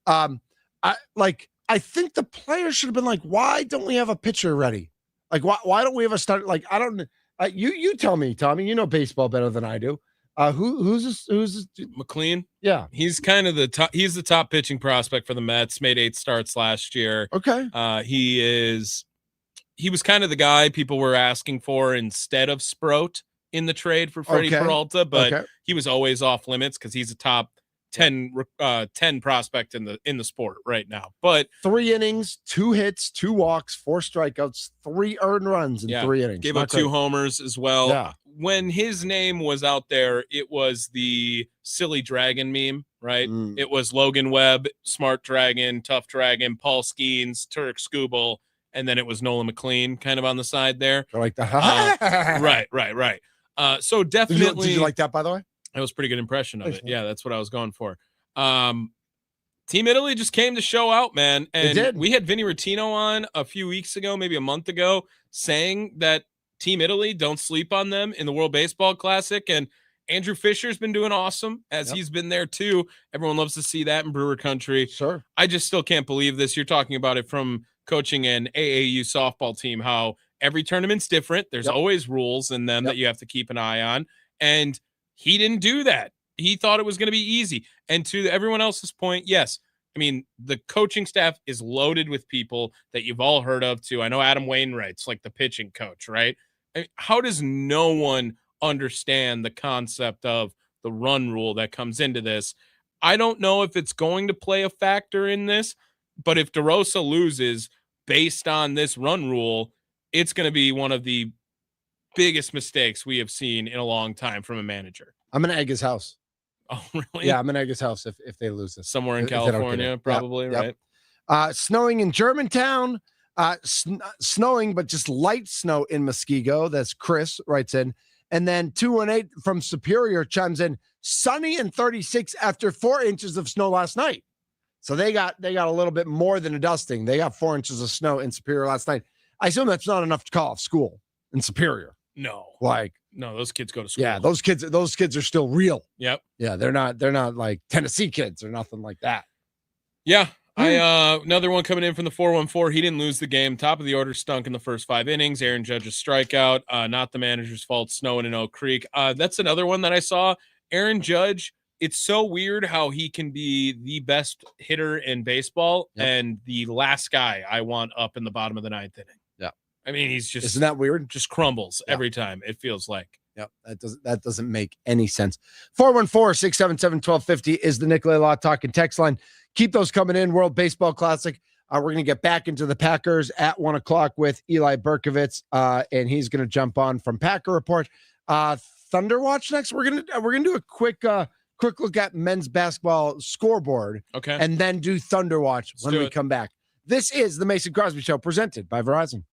Speaker 1: I think the players should have been like, why don't we have a pitcher ready? Like, why don't we have a start? Like, I don't. You tell me, Tommy. You know baseball better than I do. Who's this?
Speaker 4: McLean?
Speaker 1: Yeah,
Speaker 4: he's kind of the top. He's the top pitching prospect for the Mets. Made 8 starts last year.
Speaker 1: Okay.
Speaker 4: He was kind of the guy people were asking for instead of Sproat in the trade for Freddie Peralta, but he was always off limits because he's a top 10 prospect in the sport right now. But
Speaker 1: 3 innings, 2 hits, 2 walks, 4 strikeouts, 3 earned runs in 3 innings.
Speaker 4: Gave up 2 homers as well.
Speaker 1: Yeah.
Speaker 4: When his name was out there, it was the silly dragon meme, right? It was Logan Webb, Smart Dragon, Tough Dragon, Paul Skeens, Turk Skubal, and then it was Nolan McLean kind of on the side there.
Speaker 1: I like that.
Speaker 4: Right. So definitely.
Speaker 1: Did you like that, by the way?
Speaker 4: That was a pretty good impression of it. Yeah, that's what I was going for. Team Italy just came to show out, man. And we had Vinny Rottino on a few weeks ago, maybe a month ago, saying that Team Italy, don't sleep on them in the World Baseball Classic. And Andrew Fisher's been doing awesome as he's been there too. Everyone loves to see that in Brewer country.
Speaker 1: Sure.
Speaker 4: I just still can't believe this. You're talking about it from coaching an AAU softball team, how every tournament's different. There's always rules in them that you have to keep an eye on. And he didn't do that. He thought it was going to be easy. And to everyone else's point, yes, I mean, the coaching staff is loaded with people that you've all heard of too. I know Adam Wainwright's like the pitching coach, right? I mean, how does no one understand the concept of the run rule that comes into this? I don't know if it's going to play a factor in this, but if DeRosa loses based on this run rule, it's going to be one of the biggest mistakes we have seen in a long time from a manager.
Speaker 1: I'm going to egg his house.
Speaker 4: Oh, really?
Speaker 1: Yeah, I'm going to egg his house if they lose this.
Speaker 4: Somewhere in California, probably,
Speaker 1: yep.
Speaker 4: right?
Speaker 1: Snowing in Germantown, snowing, but just light snow in Muskego. That's Chris writes in. And then 218 from Superior chimes in, sunny and 36 after 4 inches of snow last night. So they got a little bit more than a dusting. They got 4 inches of snow in Superior last night. I assume that's not enough to call off school in Superior.
Speaker 4: No.
Speaker 1: No,
Speaker 4: those kids go to school.
Speaker 1: Yeah, those kids are still real.
Speaker 4: Yep.
Speaker 1: Yeah, they're not like Tennessee kids or nothing like that.
Speaker 4: Yeah. Another one coming in from the 414. He didn't lose the game. Top of the order stunk in the first 5 innings. Aaron Judge's strikeout. Not the manager's fault. Snowing in Oak Creek. That's another one that I saw. Aaron Judge, it's so weird how he can be the best hitter in baseball and the last guy I want up in the bottom of the 9th inning.
Speaker 1: Yeah.
Speaker 4: I mean, he's just,
Speaker 1: isn't that weird?
Speaker 4: Just crumbles every time, it feels like.
Speaker 1: Yep. That doesn't make any sense. 414-677-1250 is the Nicolay Law Talk and text line. Keep those coming in. World Baseball Classic. We're going to get back into the Packers at 1:00 with Eli Berkovits, and he's going to jump on from Packer Report. Thunder Watch next. We're gonna do a quick look at men's basketball scoreboard.
Speaker 4: Okay,
Speaker 1: and then do Thunder Watch when we come back. This is the Mason Crosby Show, presented by Verizon.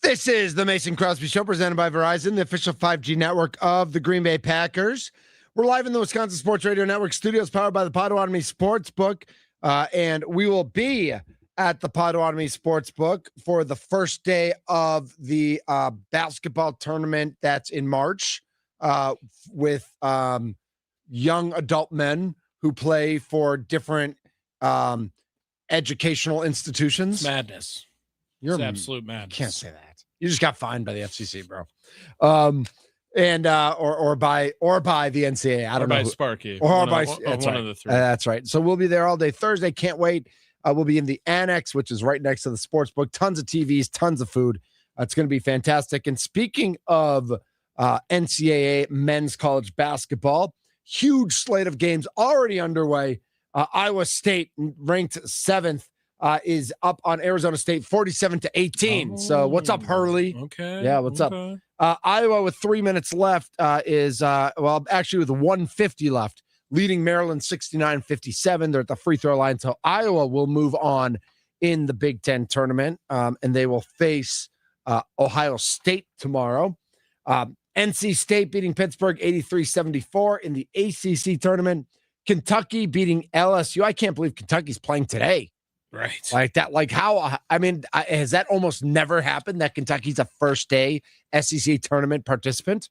Speaker 1: This is the Mason Crosby Show presented by Verizon, the official 5G network of the Green Bay Packers. We're live in the Wisconsin Sports Radio Network studios powered by the Potawatomi Sportsbook. And we will be at the Potawatomi Sportsbook for the first day of the basketball tournament that's in March with young adult men who play for different educational institutions.
Speaker 4: It's madness.
Speaker 1: You're
Speaker 4: it's absolute madness.
Speaker 1: Can't say that. You just got fined by the FCC, bro. Or by the NCAA. I don't know.
Speaker 4: By Sparky.
Speaker 1: Or by
Speaker 4: one of the three.
Speaker 1: That's right. So we'll be there all day Thursday. Can't wait. We'll be in the annex, which is right next to the sports book. Tons of TVs, tons of food. It's going to be fantastic. And speaking of NCAA men's college basketball, huge slate of games already underway. Iowa State, ranked 7th, is up on Arizona State 47-18. So what's up, Hurley?
Speaker 4: Okay.
Speaker 1: Yeah, what's up? Iowa with 3 minutes left is actually with 150 left, leading Maryland 69-57. They're at the free throw line. So Iowa will move on in the Big Ten tournament, and they will face Ohio State tomorrow. NC State beating Pittsburgh 83-74 in the ACC tournament. Kentucky beating LSU. I can't believe Kentucky's playing today.
Speaker 4: Right.
Speaker 1: Like that, like how, I mean, has that almost never happened that Kentucky's a first day SEC tournament participant?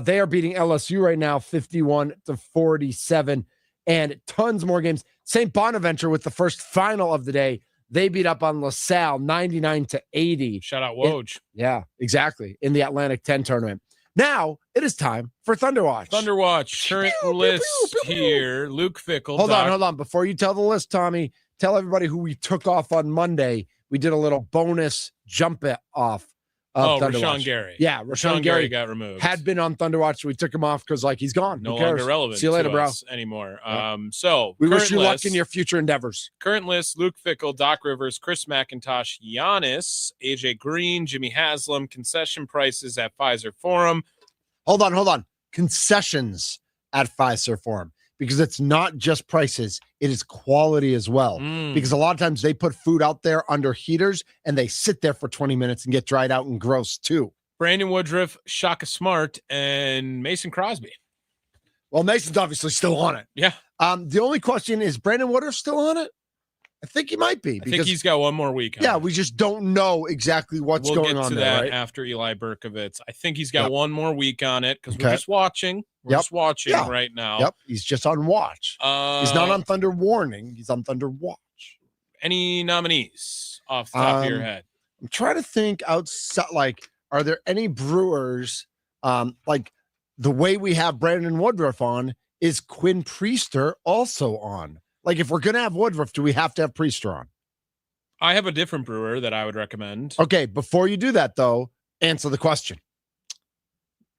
Speaker 1: They are beating LSU right now 51-47 and tons more games. St. Bonaventure with the first final of the day. They beat up on LaSalle 99-80.
Speaker 4: Shout out Woj.
Speaker 1: Yeah, exactly. In the Atlantic 10 tournament. Now it is time for Thunder Watch.
Speaker 4: Thunder Watch. Current list here. Luke Fickell.
Speaker 1: Hold on. Before you tell the list, Tommy, tell everybody who we took off on Monday. We did a little bonus jump it off of Thunder
Speaker 4: Rashawn
Speaker 1: Watch.
Speaker 4: Gary.
Speaker 1: Yeah,
Speaker 4: Rashawn Gary got removed.
Speaker 1: Had been on Thunder Watch, so we took him off because he's gone.
Speaker 4: No longer relevant.
Speaker 1: See you later, bro.
Speaker 4: Anymore.
Speaker 1: Yep.
Speaker 4: So
Speaker 1: we wish you luck in your future endeavors.
Speaker 4: Current list: Luke Fickell, Doc Rivers, Chris McIntosh, Giannis, AJ Green, Jimmy Haslam. Concession prices at Pfizer Forum.
Speaker 1: Hold on. Concessions at Pfizer Forum, because it's not just prices, it is quality as well. Because a lot of times they put food out there under heaters and they sit there for 20 minutes and get dried out and gross too.
Speaker 4: Brandon Woodruff, Shaka Smart, and Mason Crosby.
Speaker 1: Well, Mason's obviously still on it.
Speaker 4: Yeah.
Speaker 1: The only question is, Brandon Woodruff still on it? I think he might be.
Speaker 4: I think he's got one more week.
Speaker 1: Yeah, we just don't know exactly what's going on there. We'll get to that
Speaker 4: after Eli Berkovits. I think he's got one more week on it because we're just watching. We're just watching right now.
Speaker 1: Yep, he's just on watch. He's not on Thunder Warning. He's on Thunder Watch.
Speaker 4: Any nominees off the top of your head?
Speaker 1: I'm trying to think outside. Like, are there any Brewers? Like the way we have Brandon Woodruff on, is Quinn Priester also on? Like, if we're going to have Woodruff, do we have to have Priester on?
Speaker 4: I have a different Brewer that I would recommend.
Speaker 1: Okay, before you do that, though, answer the question.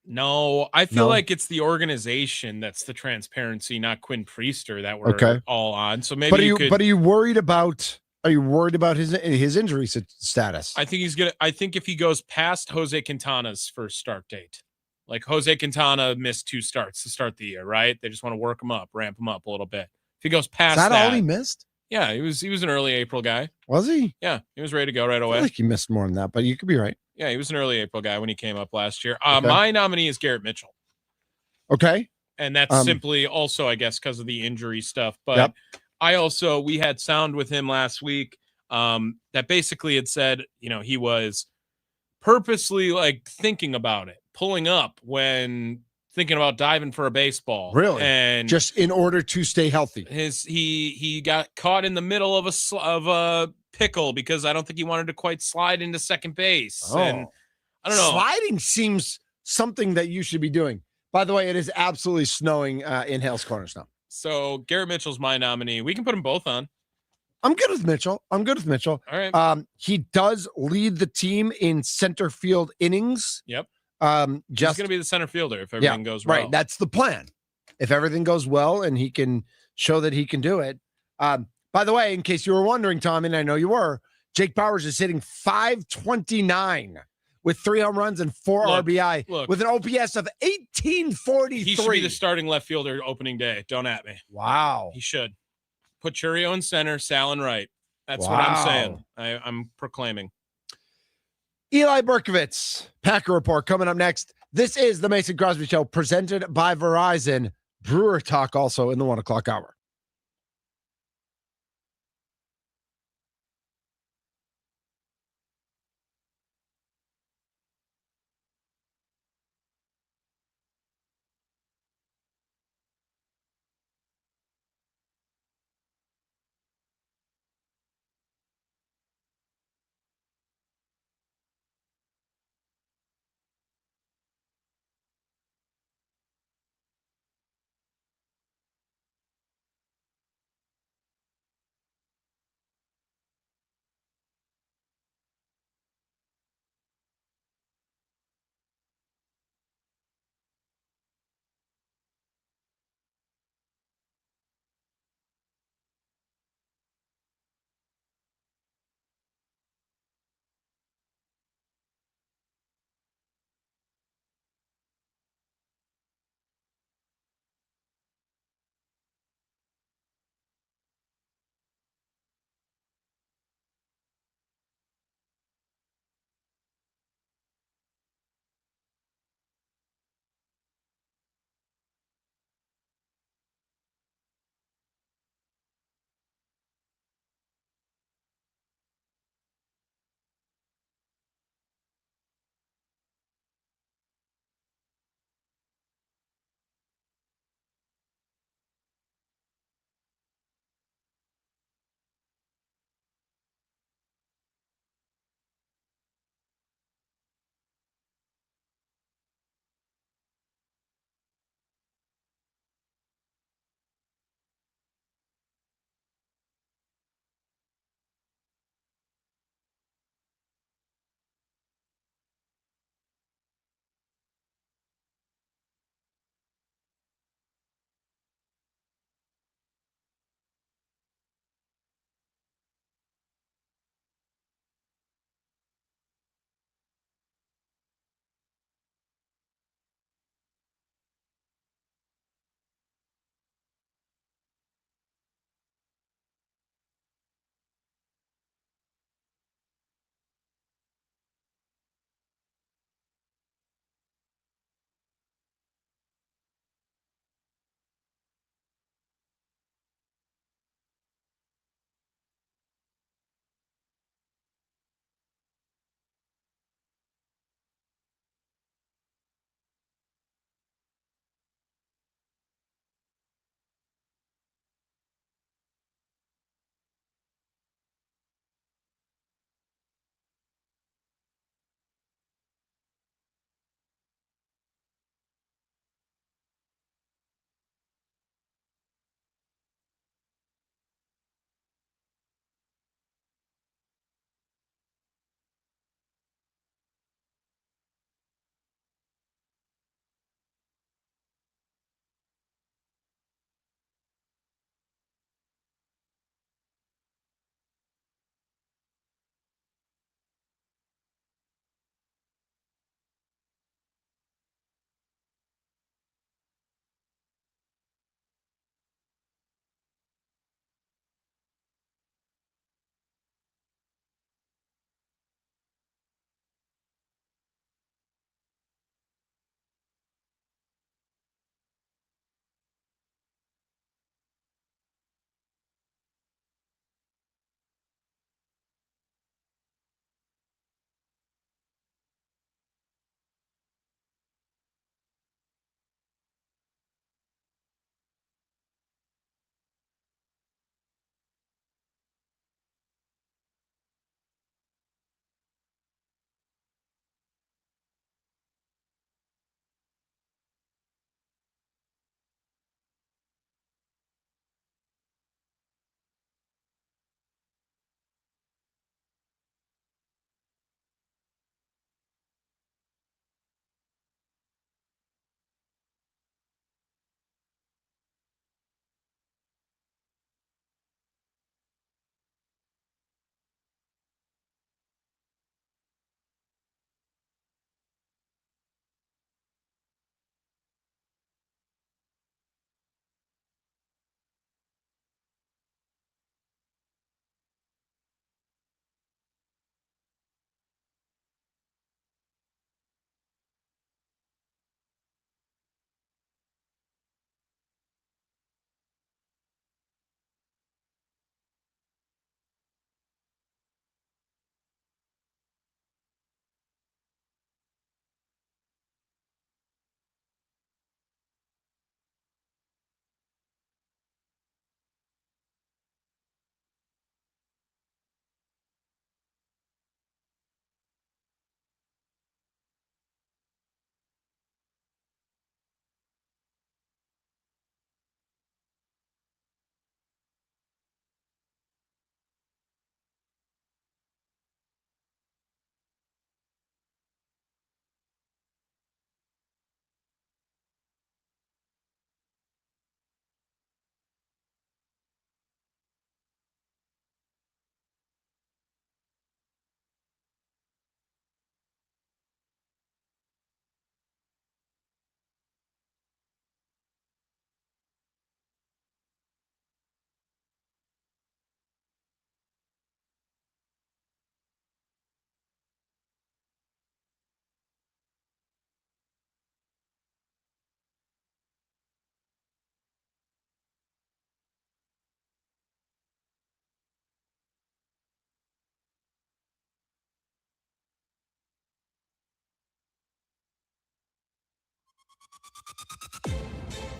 Speaker 4: No, I feel like it's the organization that's the transparency, not Quinn Priester that we're all on. So maybe
Speaker 1: but are you worried about his injury status?
Speaker 4: I think if he goes past Jose Quintana's first start date, like Jose Quintana missed 2 starts to start the year, right? They just want to work him up, ramp him up a little bit. If he goes past
Speaker 1: that, all he missed?
Speaker 4: Yeah, he was an early April guy.
Speaker 1: Was he?
Speaker 4: Yeah, he was ready to go right away.
Speaker 1: I feel like he missed more than that, but you could be right.
Speaker 4: Yeah, he was an early April guy when he came up last year. My nominee is Garrett Mitchell.
Speaker 1: Okay.
Speaker 4: And that's simply also, I guess, because of the injury stuff. But we had sound with him last week that basically had said, he was purposely like thinking about it, pulling up when thinking about diving for a baseball.
Speaker 1: Really?
Speaker 4: And
Speaker 1: just in order to stay healthy.
Speaker 4: He got caught in the middle of a pickle because I don't think he wanted to quite slide into second base. Oh. And I don't know.
Speaker 1: Sliding seems something that you should be doing. By the way, it is absolutely snowing in Hales Corners now.
Speaker 4: So Garrett Mitchell's my nominee. We can put them both on.
Speaker 1: I'm good with Mitchell. All right. He does lead the team in center field innings.
Speaker 4: Yep.
Speaker 1: Just
Speaker 4: going to be the center fielder if everything goes well.
Speaker 1: Right. That's the plan. If everything goes well and he can show that he can do it. By the way, in case you were wondering, Tom, and I know you were, Jake Bauers is hitting .529 with 3 home runs and 4 RBI with an OPS of 1843.
Speaker 4: He should be the starting left fielder opening day. Don't at me.
Speaker 1: Wow.
Speaker 4: He should. Put Churio in center, Sal in right. That's what I'm saying. I'm proclaiming.
Speaker 1: Eli Berkovits, Packer Report coming up next. This is the Mason Crosby Show presented by Verizon. Brewer Talk also in the 1 o'clock hour.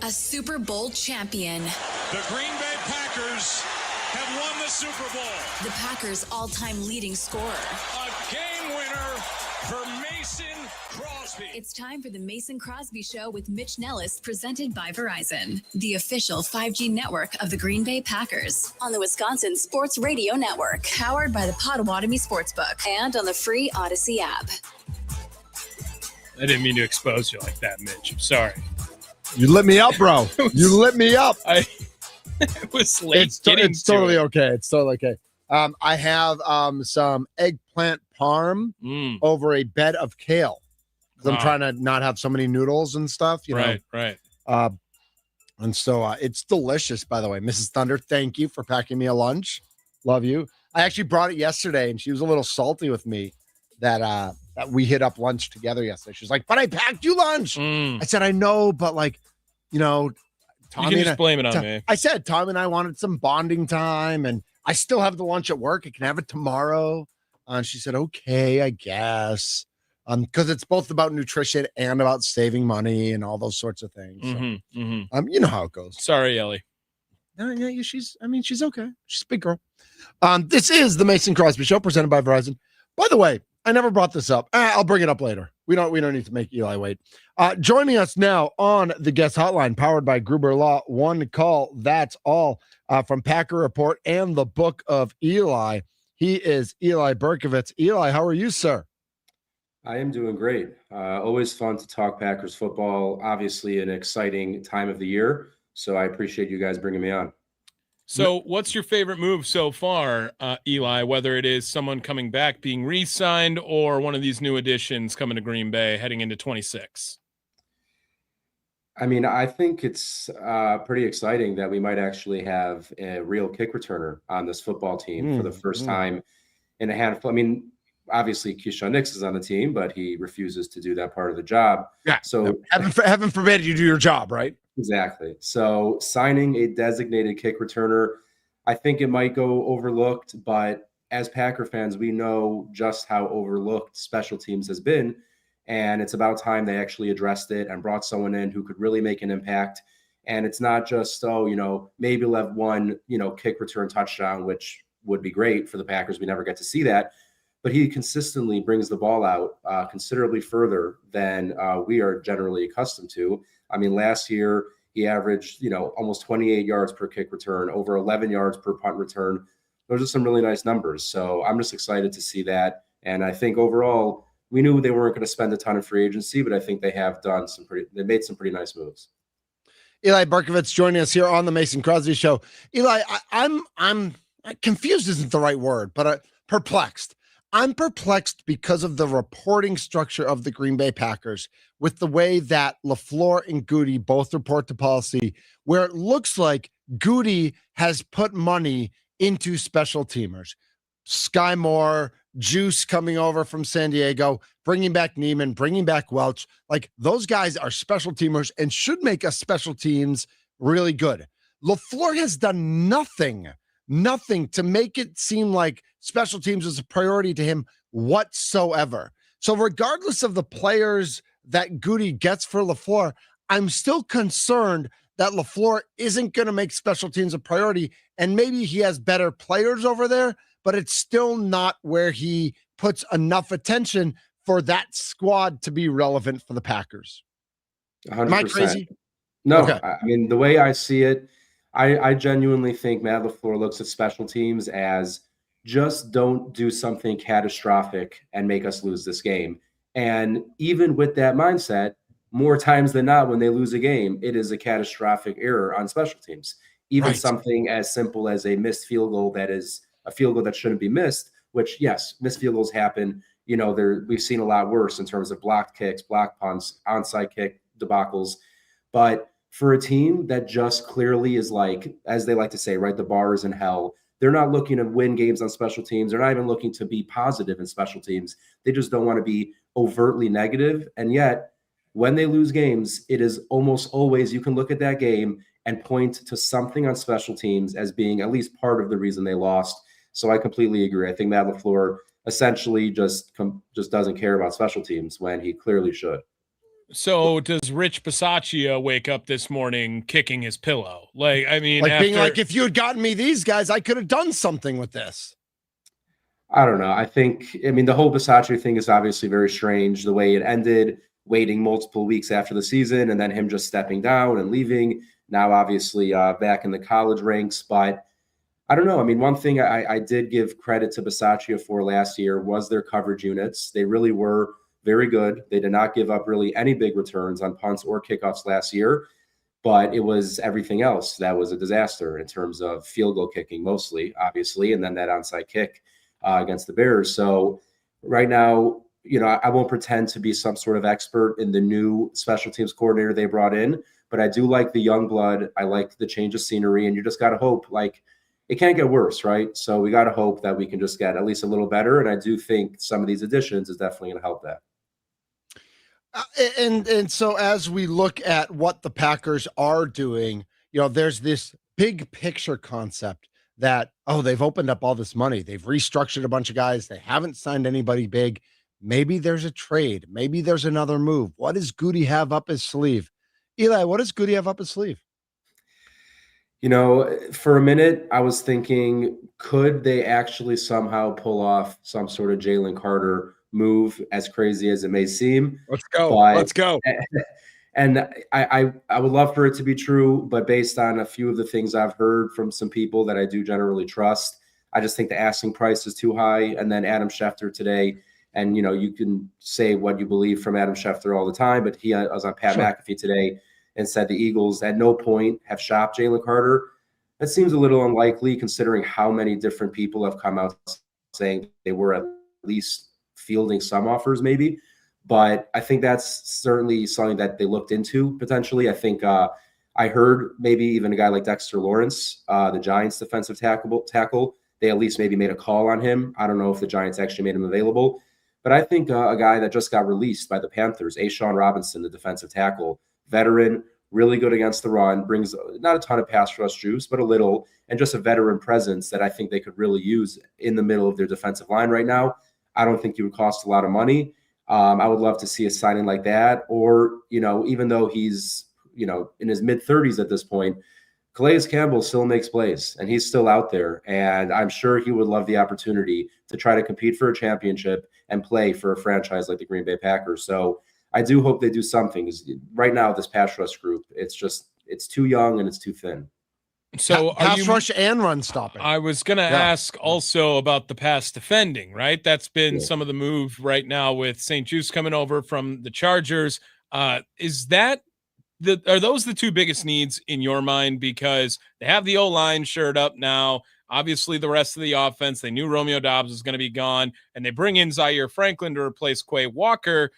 Speaker 2: A Super Bowl champion.
Speaker 3: The Green Bay Packers have won the Super Bowl.
Speaker 2: The Packers' all-time leading scorer.
Speaker 3: A game winner for Mason Crosby.
Speaker 2: It's time for the Mason Crosby Show with Mitch Nellis, presented by Verizon, the official 5G network of the Green Bay Packers, on the Wisconsin Sports Radio Network, powered by the Potawatomi Sportsbook, and on the free Odyssey app.
Speaker 4: I didn't mean to expose you like that, Mitch. I'm sorry.
Speaker 1: You lit me up, bro. You lit me up.
Speaker 4: It was late.
Speaker 1: It's totally okay. It's totally okay. I have some eggplant parm over a bed of kale. I'm trying to not have so many noodles and stuff, you know.
Speaker 4: Right.
Speaker 1: And so it's delicious, by the way. Mrs. Thunder, thank you for packing me a lunch. Love you. I actually brought it yesterday, and she was a little salty with me that we hit up lunch together yesterday. She's like, but I packed you lunch. I said, I know, but like, you know, Tommy,
Speaker 4: you can just blame it on me.
Speaker 1: I said, Tom and I wanted some bonding time, and I still have the lunch at work. I can have it tomorrow. And she said, okay, I guess. Because it's both about nutrition and about saving money and all those sorts of things. So, you know how it goes.
Speaker 4: Sorry, Ellie.
Speaker 1: No, yeah, she's okay. She's a big girl. This is the Mason Crosby Show, presented by Verizon. By the way, I never brought this up. I'll bring it up later. We don't need to make Eli wait. Joining us now on the guest hotline, powered by Gruber Law, one call, that's all, from Packer Report and the Book of Eli. He is Eli Berkovits. Eli, how are you, sir?
Speaker 7: I am doing great. Always fun to talk Packers football. Obviously, an exciting time of the year. So I appreciate you guys bringing me on.
Speaker 4: So what's your favorite move so far, Eli, whether it is someone coming back, being re-signed, or one of these new additions coming to Green Bay heading into 26?
Speaker 7: I mean, I think it's pretty exciting that we might actually have a real kick returner on this football team for the first time in a handful. I mean, obviously Keyshawn Nix is on the team, but he refuses to do that part of the job.
Speaker 1: Yeah.
Speaker 7: So
Speaker 1: heaven forbid you do your job, right?
Speaker 7: Exactly. So signing a designated kick returner, I think it might go overlooked, but as Packer fans, we know just how overlooked special teams has been. And it's about time they actually addressed it and brought someone in who could really make an impact. And it's not just, maybe we'll have one, kick return touchdown, which would be great for the Packers. We never get to see that. But he consistently brings the ball out considerably further than we are generally accustomed to. I mean, last year he averaged, almost 28 yards per kick return, over 11 yards per punt return. Those are some really nice numbers. So I'm just excited to see that. And I think overall, we knew they weren't going to spend a ton of free agency, but I think they made some pretty nice moves.
Speaker 1: Eli Berkovits joining us here on the Mason Crosby Show. Eli, I'm confused isn't the right word, but perplexed. I'm perplexed because of the reporting structure of the Green Bay Packers with the way that LaFleur and Goody both report to policy, where it looks like Goody has put money into special teamers. Sky Moore, Juice coming over from San Diego, bringing back Neiman, bringing back Welch. Like, those guys are special teamers and should make us special teams really good. LaFleur has done nothing to make it seem like special teams is a priority to him whatsoever. So regardless of the players that Goody gets for LaFleur, I'm still concerned that LaFleur isn't going to make special teams a priority. And maybe he has better players over there, but it's still not where he puts enough attention for that squad to be relevant for the Packers.
Speaker 7: 100%.
Speaker 1: Am I crazy?
Speaker 7: No,
Speaker 1: okay.
Speaker 7: I mean, the way I see it, I genuinely think Matt LaFleur looks at special teams as just don't do something catastrophic and make us lose this game. And even with that mindset, more times than not, when they lose a game, it is a catastrophic error on special teams. Even something as simple as a missed field goal that is a field goal that shouldn't be missed, which, yes, missed field goals happen. We've seen a lot worse in terms of blocked kicks, blocked punts, onside kick debacles. But for a team that just clearly is like, as they like to say, right, the bar is in hell. They're not looking to win games on special teams. They're not even looking to be positive in special teams. They just don't want to be overtly negative. And yet, when they lose games, it is almost always, you can look at that game and point to something on special teams as being at least part of the reason they lost. So I completely agree. I think Matt LaFleur essentially just doesn't care about special teams when he clearly should.
Speaker 4: So does Rich Bisaccia wake up this morning kicking his pillow? Like, I mean,
Speaker 1: being like, if you had gotten me these guys, I could have done something with this.
Speaker 7: I don't know. I mean, the whole Bisaccia thing is obviously very strange. The way it ended, waiting multiple weeks after the season, and then him just stepping down and leaving. Now, obviously, back in the college ranks. But I don't know. I mean, one thing I did give credit to Bisaccia for last year was their coverage units. They really were very good. They did not give up really any big returns on punts or kickoffs last year, but it was everything else that was a disaster in terms of field goal kicking mostly, obviously, and then that onside kick against the Bears. So right now, I won't pretend to be some sort of expert in the new special teams coordinator they brought in, but I do like the young blood. I like the change of scenery, and you just got to hope, like, it can't get worse, right? So we got to hope that we can just get at least a little better. And I do think some of these additions is definitely going to help that.
Speaker 1: And so as we look at what the Packers are doing, there's this big picture concept that, they've opened up all this money. They've restructured a bunch of guys. They haven't signed anybody big. Maybe there's a trade. Maybe there's another move. What does Goody have up his sleeve? Eli, what does Goody have up his sleeve?
Speaker 7: For a minute, I was thinking, could they actually somehow pull off some sort of Jalen Carter move, as crazy as it may seem?
Speaker 1: Let's go. Let's go.
Speaker 7: And I would love for it to be true, but based on a few of the things I've heard from some people that I do generally trust, I just think the asking price is too high. And then Adam Schefter today, and you can say what you believe from Adam Schefter all the time, but he was on Pat McAfee today and said the Eagles at no point have shopped Jalen Carter. That seems a little unlikely considering how many different people have come out saying they were at least fielding some offers maybe. But I think that's certainly something that they looked into potentially. I think I heard maybe even a guy like Dexter Lawrence, the Giants defensive tackle, they at least maybe made a call on him. I don't know if the Giants actually made him available. But I think a guy that just got released by the Panthers, Ashawn Robinson, the defensive tackle, veteran, really good against the run, brings not a ton of pass rush juice, but a little, and just a veteran presence that I think they could really use in the middle of their defensive line right now. I don't think he would cost a lot of money. I would love to see a signing like that. Or, even though he's, in his mid-30s at this point, Calais Campbell still makes plays, and he's still out there. And I'm sure he would love the opportunity to try to compete for a championship and play for a franchise like the Green Bay Packers. So I do hope they do something. Right now, this pass rush group, it's too young and it's too thin.
Speaker 4: So
Speaker 1: pass rush and run stopping.
Speaker 4: I was going to ask also about the pass defending, right? That's been some of the move right now with St. Juste coming over from the Chargers. Are those the two biggest needs in your mind? Because they have the O-line shored up now. Obviously, the rest of the offense, they knew Romeo Doubs was going to be gone, and they bring in Zaire Franklin to replace Quay Walker.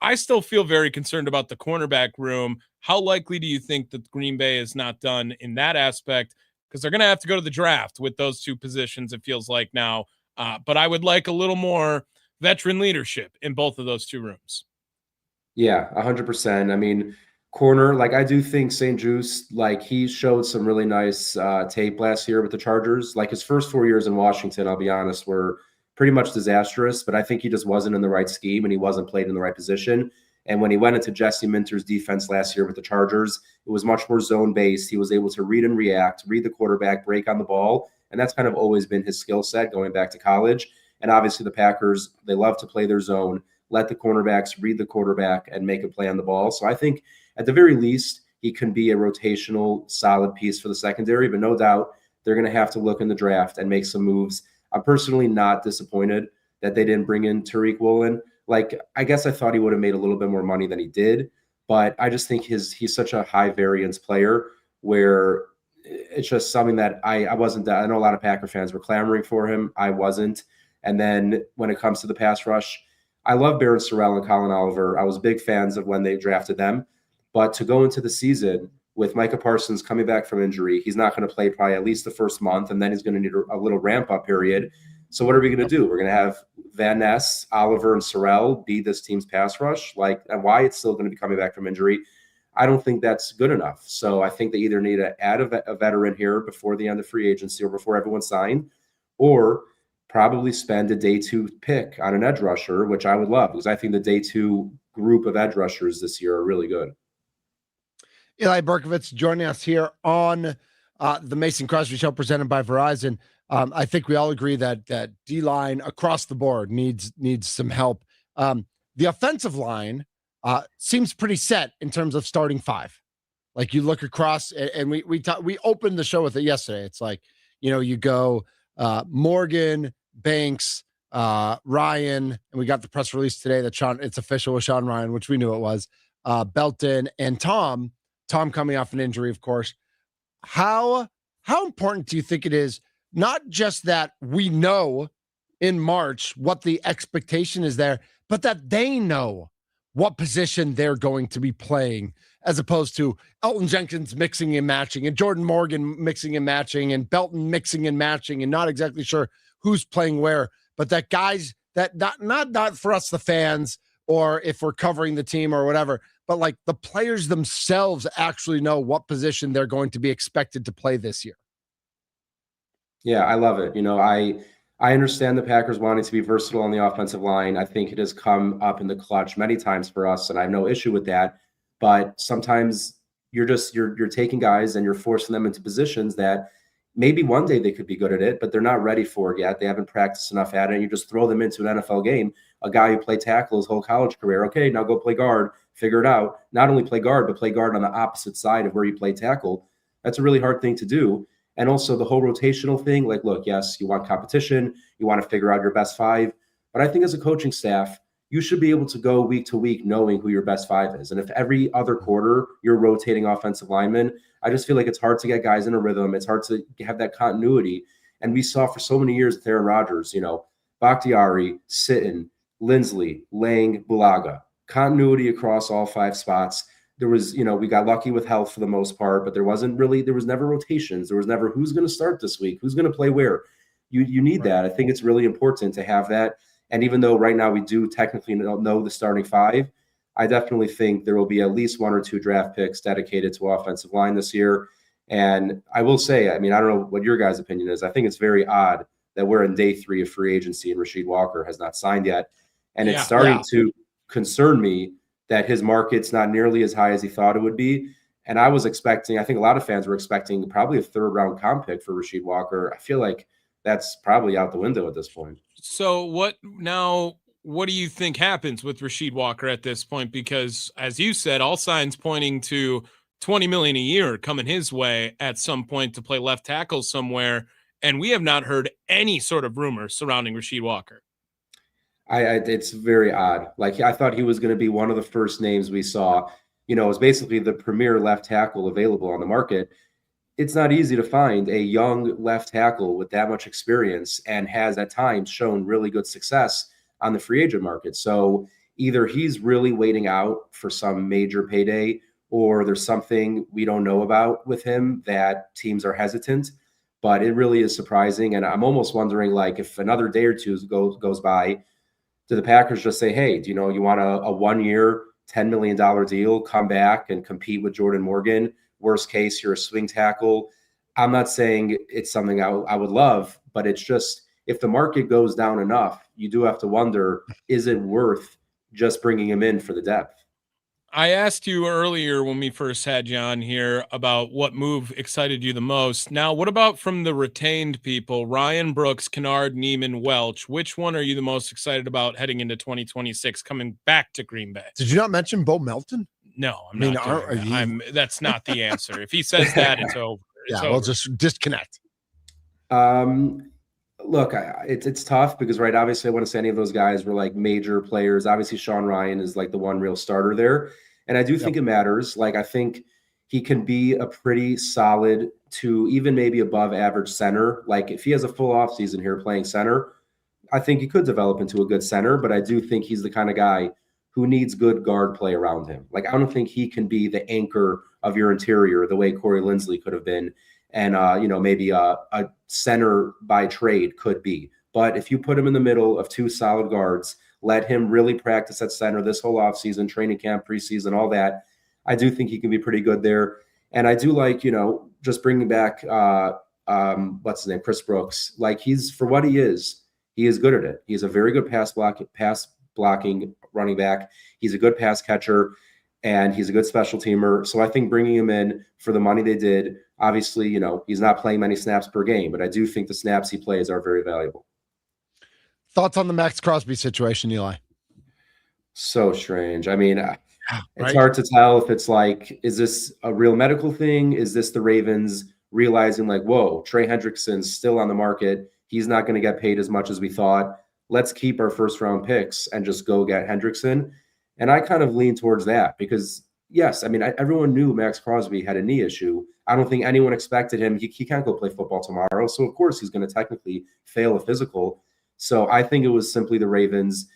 Speaker 4: I still feel very concerned about the cornerback room. How likely do you think that Green Bay is not done in that aspect? Because they're going to have to go to the draft with those two positions, it feels like now. But I would like a little more veteran leadership in both of those two rooms.
Speaker 7: Yeah, 100%. I mean, corner, I do think St. Juste, he showed some really nice tape last year with the Chargers. His first 4 years in Washington, I'll be honest, were pretty much disastrous, but I think he just wasn't in the right scheme and he wasn't played in the right position. And when he went into Jesse Minter's defense last year with the Chargers, it was much more zone-based. He was able to read and react, read the quarterback, break on the ball, and that's kind of always been his skill set going back to college. And obviously the Packers, they love to play their zone, let the cornerbacks read the quarterback and make a play on the ball. So I think at the very least, he can be a rotational, solid piece for the secondary, but no doubt they're going to have to look in the draft and make some moves. I'm personally not disappointed that they didn't bring in Tariq Woolen. I guess I thought he would have made a little bit more money than he did, but I just think he's such a high variance player where it's just something that I wasn't. I know a lot of Packer fans were clamoring for him. I wasn't. And then when it comes to the pass rush, I love Barron Sorrell and Colin Oliver. I was big fans of when they drafted them, but to go into the season with Micah Parsons coming back from injury, he's not going to play probably at least the first month, and then he's going to need a little ramp-up period. So what are we going to do? We're going to have Van Ness, Oliver, and Sorrell be this team's pass rush? And Wyatt's still going to be coming back from injury. I don't think that's good enough. So I think they either need to add a veteran here before the end of free agency or before everyone's signed, or probably spend a day 2 pick on an edge rusher, which I would love, because I think the day 2 group of edge rushers this year are really good.
Speaker 1: Eli Berkovits joining us here on the Mason Crosby Show presented by Verizon. I think we all agree that D-line across the board needs some help. The offensive line seems pretty set in terms of starting five. Like you look across, and we opened the show with it yesterday. It's like, you go Morgan, Banks, Ryan, and we got the press release today that it's official with Sean Ryan, which we knew it was, Belton and Tom coming off an injury, of course. How important do you think it is, not just that we know in March what the expectation is there, but that they know what position they're going to be playing, as opposed to Elton Jenkins mixing and matching and Jordan Morgan mixing and matching and Belton mixing and matching and not exactly sure who's playing where, but that guys that not for us, the fans, or if we're covering the team or whatever, but like the players themselves actually know what position they're going to be expected to play this year.
Speaker 7: Yeah, I love it. I understand the Packers wanting to be versatile on the offensive line. I think it has come up in the clutch many times for us, and I have no issue with that. But sometimes you're taking guys and you're forcing them into positions that maybe one day they could be good at it, but they're not ready for it yet. They haven't practiced enough at it. And you just throw them into an NFL game, a guy who played tackle his whole college career. Okay, now go play guard, figure it out. Not only play guard, but play guard on the opposite side of where you play tackle. That's a really hard thing to do. And also the whole rotational thing, like, look, yes, you want competition. You want to figure out your best five. But I think as a coaching staff, you should be able to go week to week knowing who your best five is. And if every other quarter you're rotating offensive linemen, I just feel like it's hard to get guys in a rhythm. It's hard to have that continuity. And we saw for so many years with Aaron Rodgers, Bakhtiari, Sitton, Lindsley, Lang, Bulaga, continuity across all five spots. There was, we got lucky with health for the most part, but there was never rotations. There was never who's going to start this week, who's going to play where. You need that. I think it's really important to have that. And even though right now we do technically know the starting five, I definitely think there will be at least one or two draft picks dedicated to offensive line this year. And I will say, I don't know what your guys' opinion is. I think it's very odd that we're in day 3 of free agency and Rasheed Walker has not signed yet. And it's starting to concern me that his market's not nearly as high as he thought it would be. And I think a lot of fans were expecting probably a 3rd round comp pick for Rasheed Walker. I feel like that's probably out the window at this point.
Speaker 4: So what do you think happens with Rasheed Walker at this point? Because as you said, all signs pointing to $20 million a year coming his way at some point to play left tackle somewhere. And we have not heard any sort of rumor surrounding Rasheed Walker.
Speaker 7: It's very odd. Like, I thought he was going to be one of the first names we saw. It was basically the premier left tackle available on the market. It's not easy to find a young left tackle with that much experience and has at times shown really good success on the free agent market. So either he's really waiting out for some major payday, or there's something we don't know about with him that teams are hesitant. But it really is surprising. And I'm almost wondering, like, if another day or two goes by, do the Packers just say, hey, do you want a 1 year, $10 million deal, come back and compete with Jordan Morgan? Worst case, you're a swing tackle. I'm not saying it's something I would love, but it's just, if the market goes down enough, you do have to wonder, is it worth just bringing him in for the depth?
Speaker 4: I asked you earlier when we first had you on here about what move excited you the most. Now, what about from the retained people? Ryan Brooks, Kennard, Neiman, Welch. Which one are you the most excited about heading into 2026, coming back to Green Bay?
Speaker 1: Did you not mention Bo Melton?
Speaker 4: No, that's not the answer. If he says that, it's over.
Speaker 1: We'll just disconnect.
Speaker 7: Look, it's tough because, right, obviously I want to say any of those guys were like major players. Obviously Sean Ryan is like the one real starter there. And I do think it matters. Like, I think he can be a pretty solid to even maybe above average center. Like, if he has a full offseason here playing center, I think he could develop into a good center, but I do think he's the kind of guy who needs good guard play around him. Like, I don't think he can be the anchor of your interior the way Corey Lindsley could have been. And, maybe a center by trade could be. But if you put him in the middle of two solid guards, let him really practice at center this whole offseason, training camp, preseason, all that, I do think he can be pretty good there. And I do like, just bringing back, what's his name, Chris Brooks. Like, he's, for what he is good at it. He's a very good pass blocking running back. He's a good pass catcher, and he's a good special teamer. So I think bringing him in for the money they did, obviously, he's not playing many snaps per game, but I do think the snaps he plays are very valuable.
Speaker 1: Thoughts on the Max Crosby situation, Eli?
Speaker 7: So strange. I mean, it's hard to tell if it's like, is this a real medical thing? Is this the Ravens realizing like, whoa, Trey Hendrickson's still on the market. He's not going to get paid as much as we thought. Let's keep our first round picks and just go get Hendrickson. And I kind of lean towards that because, yes, I mean, everyone knew Max Crosby had a knee issue. I don't think anyone expected him. He can't go play football tomorrow. So, of course, he's going to technically fail a physical. So I think it was simply the Ravens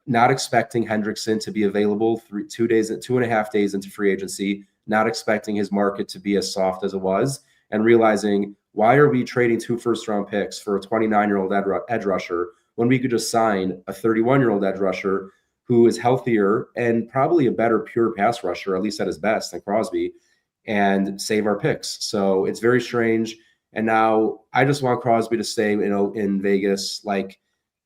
Speaker 7: not expecting Hendrickson to be available 2.5 days into free agency, not expecting his market to be as soft as it was, and realizing, why are we trading 2 first-round picks for a 29-year-old edge rusher when we could just sign a 31-year-old edge rusher who is healthier and probably a better pure pass rusher, at least at his best, than Crosby, and save our picks? So it's very strange. And now I just want Crosby to stay, in Vegas. Like,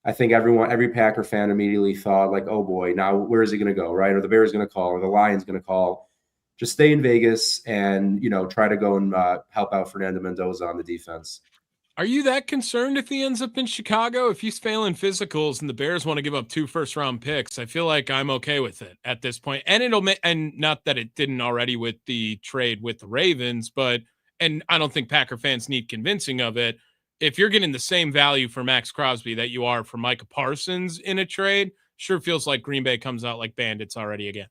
Speaker 7: I think every Packer fan immediately thought, like, oh boy, now where is he going to go, right? Or the Bears going to call, or the Lions going to call. Just stay in Vegas and, try to go and help out Fernando Mendoza on the defense.
Speaker 4: Are you that concerned if he ends up in Chicago? If he's failing physicals and the Bears want to give up 2 first-round picks, I feel like I'm okay with it at this point. And and not that it didn't already with the trade with the Ravens, and I don't think Packer fans need convincing of it. If you're getting the same value for Max Crosby that you are for Micah Parsons in a trade, sure feels like Green Bay comes out like bandits already again.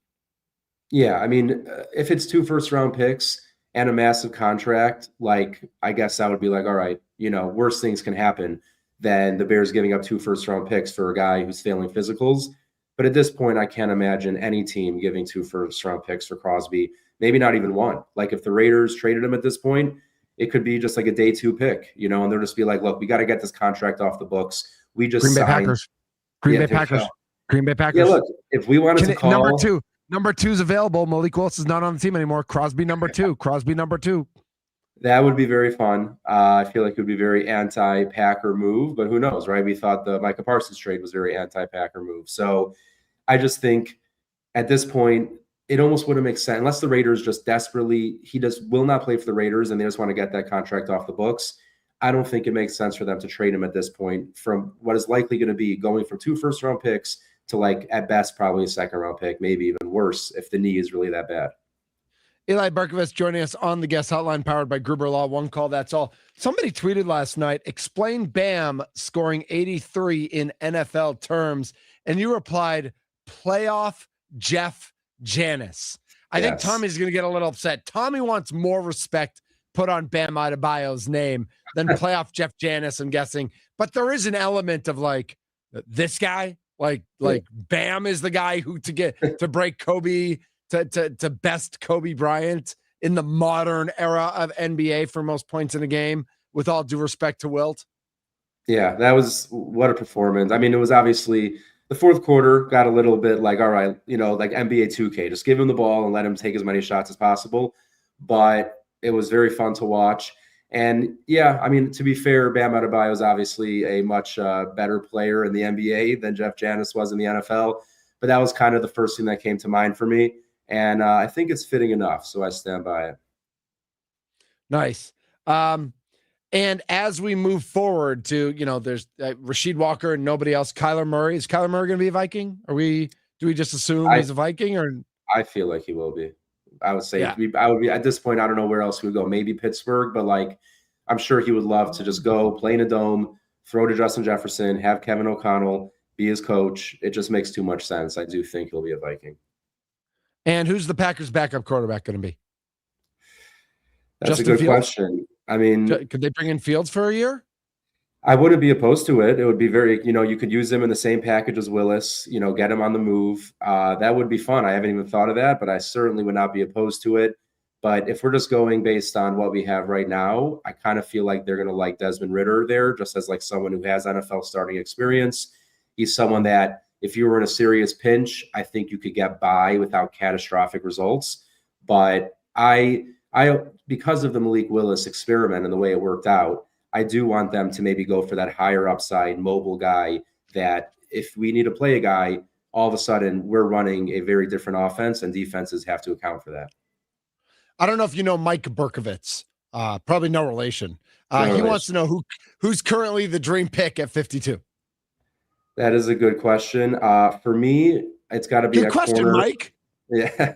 Speaker 7: Yeah, I mean, if it's 2 first-round picks and a massive contract, like, I guess I would be like, all right, worse things can happen than the Bears giving up 2 first-round picks for a guy who's failing physicals. But at this point, I can't imagine any team giving 2 first-round picks for Crosby, maybe not even 1. Like, if the Raiders traded him at this point, it could be just like a day 2 pick, and they'll just be like, look, we got to get this contract off the books. We just
Speaker 1: Green Bay
Speaker 7: signed.
Speaker 1: Packers. Green Bay Packers.
Speaker 7: Yeah, look, if we wanted to call
Speaker 1: number 2's available. Malik Willis is not on the team anymore. Crosby number 2. Crosby number 2.
Speaker 7: That would be very fun. I feel like it would be very anti-Packer move, but who knows, right? We thought the Micah Parsons trade was very anti-Packer move. So I just think at this point, it almost wouldn't make sense unless the Raiders just desperately, will not play for the Raiders and they just want to get that contract off the books. I don't think it makes sense for them to trade him at this point from what is likely going to be going from 2 first-round picks to, like, at best, probably a 2nd-round pick, maybe even worse if the knee is really that bad.
Speaker 1: Eli Berkovits joining us on the guest hotline powered by Gruber Law. One call, that's all. Somebody tweeted last night, explain Bam scoring 83 in NFL terms. And you replied, playoff Jeff Janis. I think Tommy's going to get a little upset. Tommy wants more respect put on Bam Adebayo's name than playoff Jeff Janis, I'm guessing. But there is an element of like this guy, like Bam is the guy who to break Kobe to best Kobe Bryant in the modern era of NBA for most points in a game, with all due respect to Wilt.
Speaker 7: Yeah, that was what a performance. I mean, it was obviously the 4th quarter got a little bit like, all right, like NBA 2K, just give him the ball and let him take as many shots as possible. But it was very fun to watch. And yeah, I mean, to be fair, Bam Adebayo is obviously a much better player in the NBA than Jeff Janis was in the NFL. But that was kind of the first thing that came to mind for me. And I think it's fitting enough. So I stand by it.
Speaker 1: Nice. And as we move forward to, there's Rasheed Walker and nobody else. Kyler Murray. Is Kyler Murray going to be a Viking? Do we just assume he's a Viking? Or
Speaker 7: I feel like he will be. I would say I would be at this point. I don't know where else he would go. Maybe Pittsburgh, but like I'm sure he would love to just go play in a dome, throw to Justin Jefferson, have Kevin O'Connell be his coach. It just makes too much sense. I do think he'll be a Viking.
Speaker 1: And who's the Packers' backup quarterback going to be?
Speaker 7: That's Justin a good Fields? Question. I mean,
Speaker 1: could they bring in Fields for a year?
Speaker 7: I wouldn't be opposed to it. It would be very, you could use him in the same package as Willis, get him on the move. That would be fun. I haven't even thought of that, but I certainly would not be opposed to it. But if we're just going based on what we have right now, I kind of feel like they're going to like Desmond Ridder there, just as like someone who has NFL starting experience. He's someone that if you were in a serious pinch, I think you could get by without catastrophic results. But I because of the Malik Willis experiment and the way it worked out, I do want them to maybe go for that higher upside mobile guy that if we need to play a guy, all of a sudden we're running a very different offense, and defenses have to account for that.
Speaker 1: I don't know if you know Mike Berkovits. Probably no relation.
Speaker 7: No
Speaker 1: He
Speaker 7: relation.
Speaker 1: wants to know who's currently the dream pick at 52.
Speaker 7: That is a good question. For me, it's got to be
Speaker 1: good question,
Speaker 7: corner.
Speaker 1: Mike.
Speaker 7: Yeah.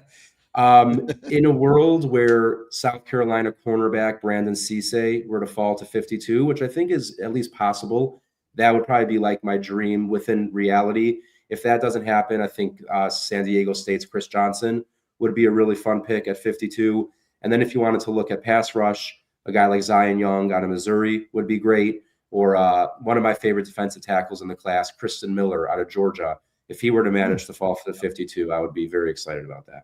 Speaker 7: In a world where South Carolina cornerback Brandon Cisse were to fall to 52, which I think is at least possible, that would probably be like my dream within reality. If that doesn't happen, I think San Diego State's Chris Johnson would be a really fun pick at 52. And then if you wanted to look at pass rush, a guy like Zion Young out of Missouri would be great. Or one of my favorite defensive tackles in the class, Kristen Miller out of Georgia. If he were to manage to fall for the 52, I would be very excited about that.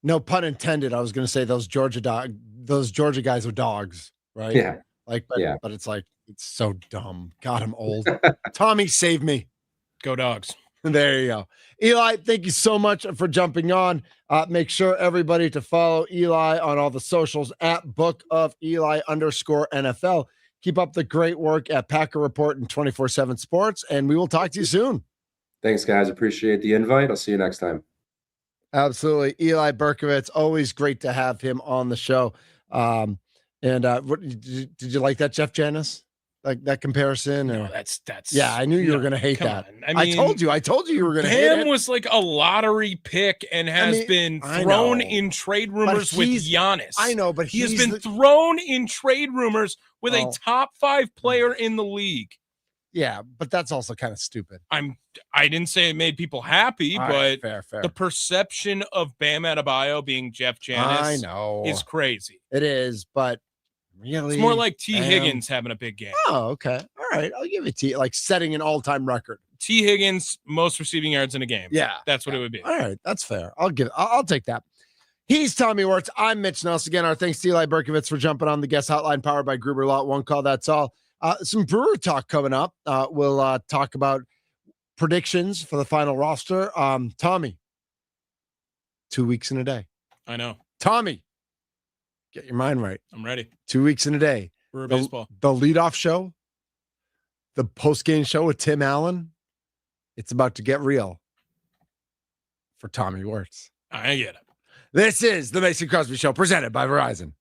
Speaker 1: No pun intended. I was going to say those Georgia guys are dogs, right?
Speaker 7: Yeah.
Speaker 1: But it's like, it's so dumb. God, I'm old. Tommy, save me.
Speaker 4: Go Dogs.
Speaker 1: There you go. Eli, thank you so much for jumping on. Make sure everybody to follow Eli on all the socials at @bookofeli_NFL. Keep up the great work at Packer Report and 24/7 Sports, and we will talk to you soon.
Speaker 7: Thanks, guys. Appreciate the invite. I'll see you next time.
Speaker 1: Absolutely. Eli Berkovits, always great to have him on the show. What, did you like that, Jeff Janis? Like that comparison?
Speaker 4: No, that's
Speaker 1: yeah, I knew you were going to hate that.
Speaker 4: On. I
Speaker 1: told you you were going to hate it.
Speaker 4: Him was like a lottery pick and has been thrown in trade rumors with Giannis.
Speaker 1: I know, but
Speaker 4: he has been thrown in trade rumors with a top 5 player in the league.
Speaker 1: Yeah, but that's also kind of stupid.
Speaker 4: I didn't say it made people happy, but
Speaker 1: fair.
Speaker 4: The perception of Bam Adebayo being Jeff Janis is crazy.
Speaker 1: It is, but really,
Speaker 4: it's more like T. Higgins having a big game.
Speaker 1: Oh, okay. All right. I'll give it to you. Like setting an all-time record.
Speaker 4: T. Higgins, most receiving yards in a game.
Speaker 1: Yeah.
Speaker 4: That's what it would be.
Speaker 1: All right. That's fair. I'll take that. He's Tommy Wirtz. I'm Mitch Nelson. Again, our thanks to Eli Berkovits for jumping on the guest hotline powered by Gruber Law. One call, that's all. Some Brewer talk coming up. We'll talk about predictions for the final roster. Tommy, 2 weeks in a day.
Speaker 4: I know.
Speaker 1: Tommy, get your mind right.
Speaker 4: I'm ready.
Speaker 1: 2 weeks in a day.
Speaker 4: Brewer baseball.
Speaker 1: The leadoff show, the post-game show with Tim Allen. It's about to get real for Tommy Wirtz.
Speaker 4: I get it.
Speaker 1: This is the Mason Crosby Show presented by Verizon.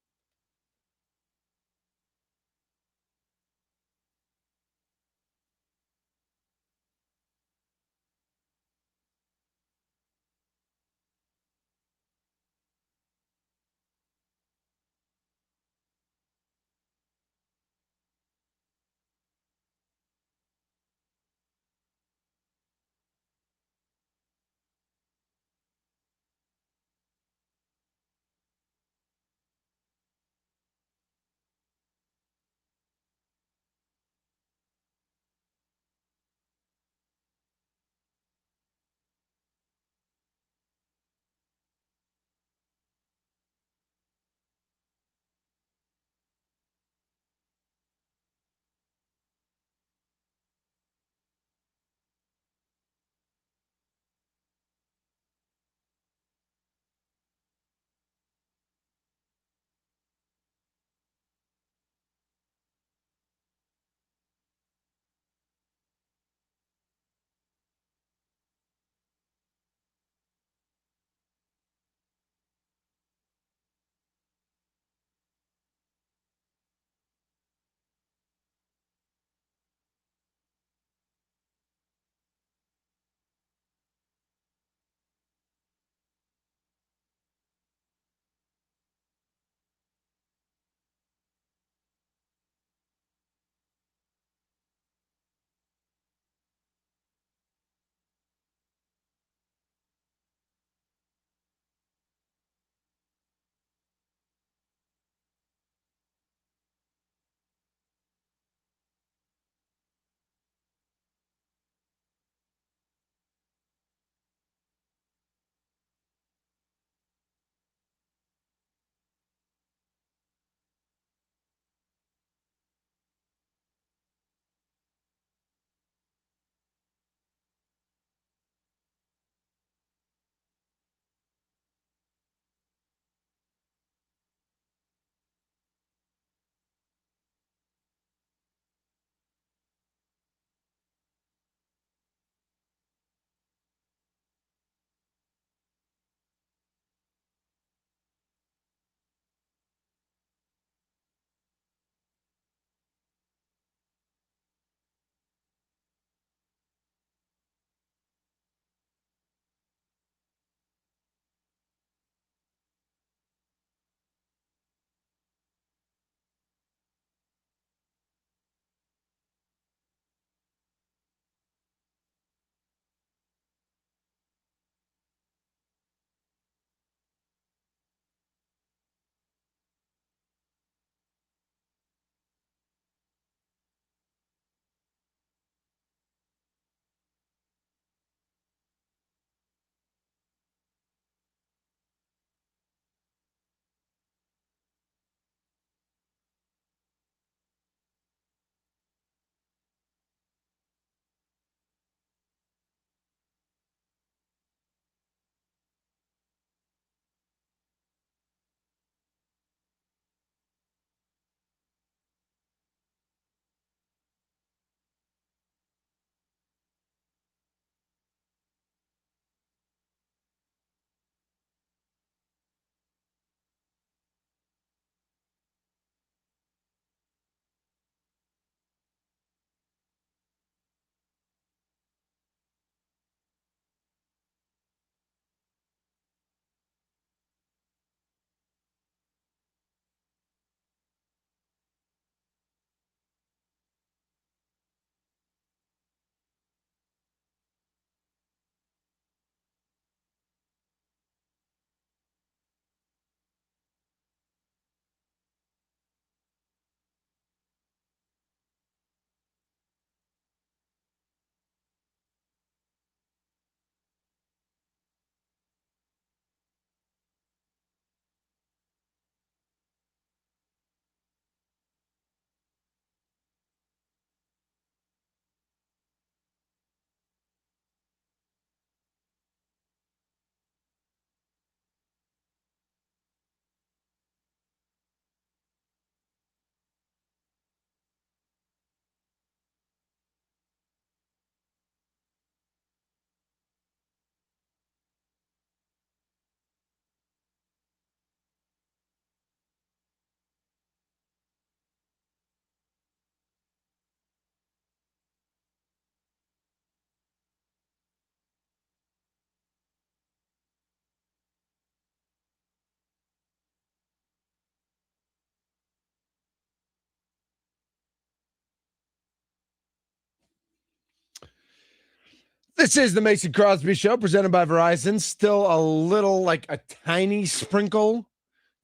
Speaker 1: This is the Mason Crosby Show presented by Verizon. Still a little, like a tiny sprinkle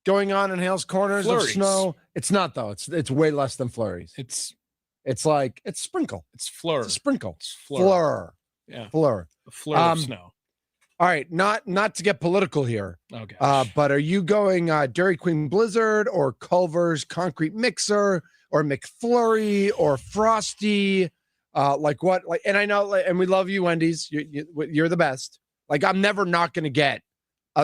Speaker 1: going on in Hale's Corners
Speaker 4: Flurries.
Speaker 1: of snow. It's not, though. It's way less than flurries. It's sprinkle.
Speaker 4: It's flur.
Speaker 1: It's a sprinkle.
Speaker 4: It's
Speaker 1: flur.
Speaker 4: Yeah.
Speaker 1: Flur.
Speaker 4: A flur of snow.
Speaker 1: All right, not to get political here.
Speaker 4: Okay.
Speaker 1: But are you going Dairy Queen Blizzard or Culver's Concrete Mixer or McFlurry or Frosty? Like what? Like, and I know, and we love you, Wendy's. You're the best. Like, I'm never not going to get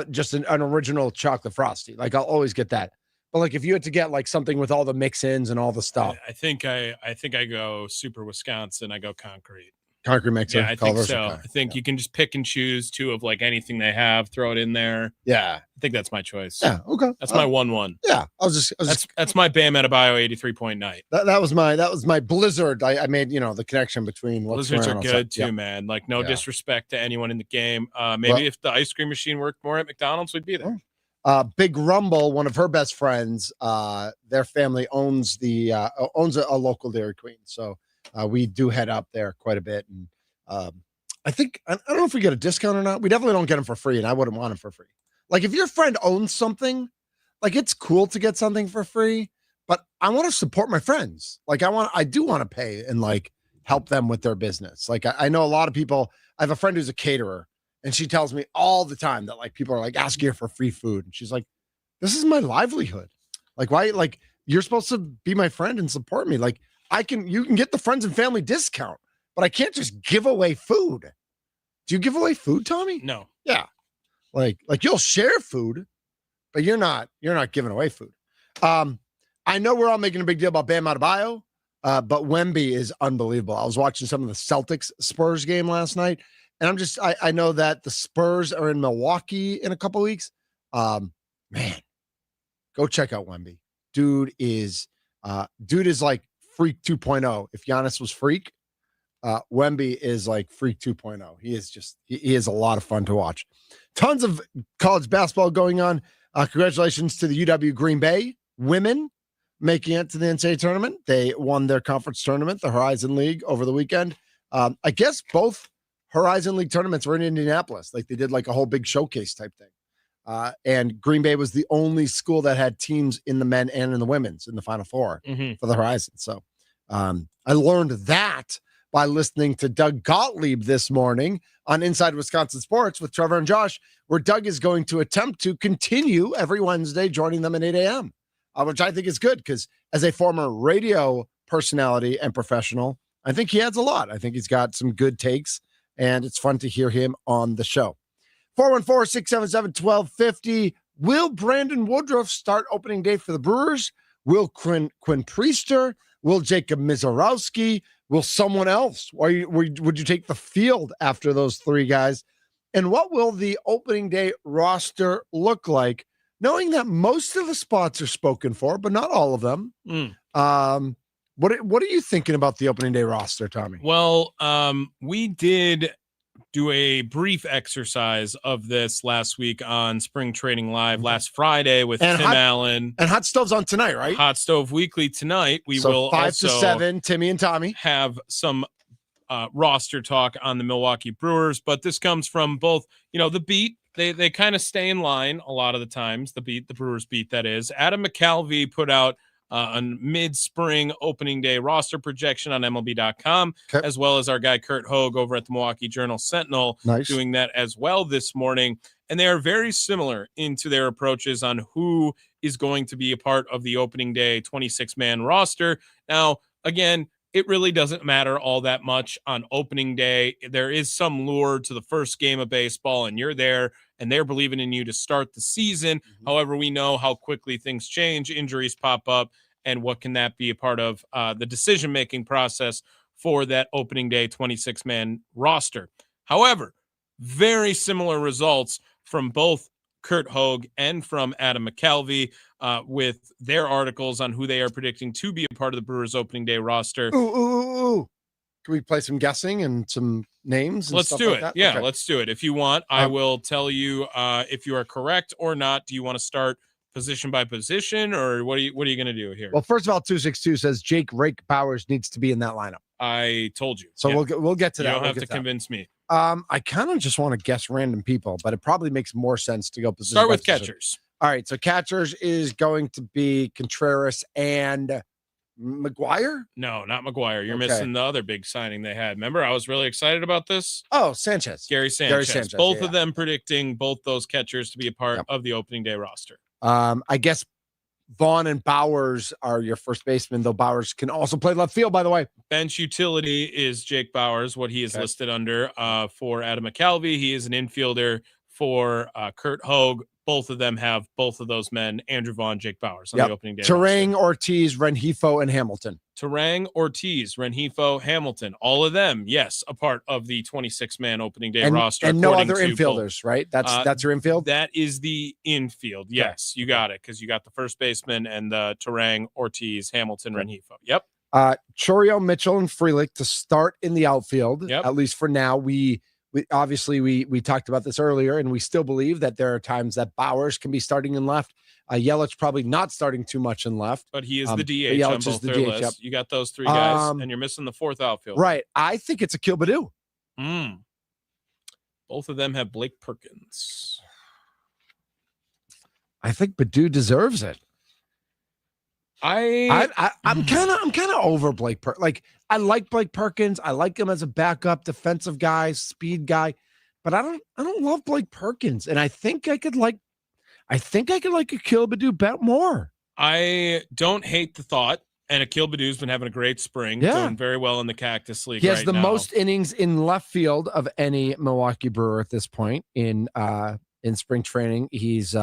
Speaker 1: just an original chocolate Frosty. Like, I'll always get that. But like, if you had to get like something with all the mix-ins and all the stuff,
Speaker 4: I think I go Super Wisconsin. I go Concrete.
Speaker 1: Concrete Mixer.
Speaker 4: Yeah, I think so. Okay. I think you can just pick and choose two of like anything they have, throw it in there.
Speaker 1: Yeah,
Speaker 4: I think that's my choice.
Speaker 1: Yeah, okay.
Speaker 4: That's my 1-1.
Speaker 1: Yeah,
Speaker 4: that's my Bam Adebayo 83-point night.
Speaker 1: That was my Blizzard. I made the connection between
Speaker 4: Blizzards are good too, man. Like no disrespect to anyone in the game. Maybe if the ice cream machine worked more at McDonald's, we'd be there.
Speaker 1: Big Rumble, one of her best friends, their family owns a local Dairy Queen, so we do head up there quite a bit. And I don't know if we get a discount or not. We definitely don't get them for free, and I wouldn't want them for free. Like if your friend owns something, like it's cool to get something for free, but I want to support my friends. Like I do want to pay and like help them with their business. Like I know a lot of people. I have a friend who's a caterer. And she tells me all the time that like people are like asking her for free food. And she's like, this is my livelihood. Like, why? Like, you're supposed to be my friend and support me. Like, you can get the friends and family discount, but I can't just give away food. Do you give away food, Tommy?
Speaker 4: No.
Speaker 1: Yeah. Like you'll share food, but you're not giving away food. I know we're all making a big deal about Bam Adebayo, but Wemby is unbelievable. I was watching some of the Celtics Spurs game last night. And I know that the Spurs are in Milwaukee in a couple of weeks. Man, go check out Wemby. Dude is like Freak 2.0. If Giannis was Freak, Wemby is like Freak 2.0. He is a lot of fun to watch. Tons of college basketball going on. Congratulations to the UW Green Bay women making it to the NCAA tournament. They won their conference tournament, the Horizon League, over the weekend. I guess both Horizon League tournaments were in Indianapolis. Like they did like a whole big showcase type thing. And Green Bay was the only school that had teams in the men and in the women's in the Final Four for the Horizon. So I learned that by listening to Doug Gottlieb this morning on Inside Wisconsin Sports with Trevor and Josh, where Doug is going to attempt to continue every Wednesday, joining them at 8 a.m., which I think is good because as a former radio personality and professional, I think he adds a lot. I think he's got some good takes. And it's fun to hear him on the show. 414-677-1250. Will Brandon Woodruff start opening day for the Brewers? Will Quinn Priester? Will Jacob Mizorowski? Will someone else? Would you take the field after those three guys? And what will the opening day roster look like, knowing that most of the spots are spoken for, but not all of them? What are you thinking about the opening day roster, Tommy?
Speaker 4: Well, we did do a brief exercise of this last week on Spring Training Live last Friday with Tim Allen.
Speaker 1: And Hot Stove's on tonight, right?
Speaker 4: Hot Stove Weekly tonight. We will
Speaker 1: 5 to 7, Timmy and Tommy.
Speaker 4: Have some roster talk on the Milwaukee Brewers, but this comes from both, the beat. They kind of stay in line a lot of the times, the Brewers beat, that is. Adam McCalvey put out a mid-spring opening day roster projection on MLB.com, as well as our guy Kurt Hogue over at the Milwaukee Journal-Sentinel doing that as well this morning. And they are very similar into their approaches on who is going to be a part of the opening day 26-man roster. Now, again, it really doesn't matter all that much on opening day. There is some lure to the first game of baseball, and you're there, and they're believing in you to start the season. However, we know how quickly things change, injuries pop up, and what can that be a part of the decision-making process for that opening day 26-man roster. However, very similar results from both Kurt Hogue and from Adam McCalvey with their articles on who they are predicting to be a part of the Brewers opening day roster.
Speaker 1: Ooh. Can we play some guessing and some names? And
Speaker 4: let's
Speaker 1: stuff
Speaker 4: do
Speaker 1: like
Speaker 4: it.
Speaker 1: That?
Speaker 4: Yeah,
Speaker 1: okay.
Speaker 4: Let's do it. If you want, I will tell you if you are correct or not. Do you want to start position by position, or what are you going to do here?
Speaker 1: Well, first of all, 262 says Jake Rake Bowers needs to be in that lineup.
Speaker 4: I told you.
Speaker 1: So we'll get to that.
Speaker 4: You don't have to convince me.
Speaker 1: I kind of just want to guess random people, but it probably makes more sense to go position.
Speaker 4: Start with catchers.
Speaker 1: All right, so catchers is going to be Contreras and McGuire?
Speaker 4: No, not McGuire. You're missing the other big signing they had. Remember, I was really excited about this.
Speaker 1: Oh, Sanchez.
Speaker 4: Gary Sanchez. Both of them predicting both those catchers to be a part of the opening day roster.
Speaker 1: I guess Vaughn and Bowers are your first baseman, though Bowers can also play left field, by the way.
Speaker 4: Bench utility is Jake Bowers, what he is listed under for Adam McCalvey. He is an infielder for Kurt Hogue. Both of them have both of those men, Andrew Vaughn, Jake Bowers, on the opening day.
Speaker 1: Terang, Ortiz, Rengifo, and Hamilton.
Speaker 4: Terang, Ortiz, Rengifo, Hamilton. All of them, yes, a part of the 26-man opening day roster.
Speaker 1: And no other infielders, right? That's your infield?
Speaker 4: That is the infield. Yes, you got it, because you got the first baseman and the Terang, Ortiz, Hamilton, Rengifo. Yep.
Speaker 1: Chorio, Mitchell, and Frelick to start in the outfield, at least for now. We obviously talked about this earlier, and we still believe that there are times that Bowers can be starting in left. Yelich probably not starting too much in left,
Speaker 4: but he is the DH on both their lists. Yep. You got those three guys, and you're missing the fourth outfield.
Speaker 1: Right. I think it's Akil Baddoo.
Speaker 4: Both of them have Blake Perkins.
Speaker 1: I think Baddoo deserves it. I'm kind of over Blake Perkins. Like, I like Blake Perkins. I like him as a backup defensive guy, speed guy, but I don't love Blake Perkins. And I think I could like Akil Baddoo bet more.
Speaker 4: I don't hate the thought. And Akil Badoo's been having a great spring, doing very well in the Cactus League.
Speaker 1: He has the most innings in left field of any Milwaukee Brewer at this point in spring training. He's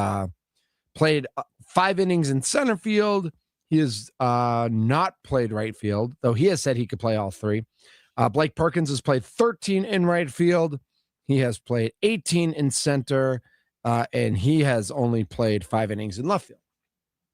Speaker 1: played 5 innings in center field. He has not played right field, though he has said he could play all 3. Blake Perkins has played 13 in right field. He has played 18 in center, and he has only played 5 innings in left field.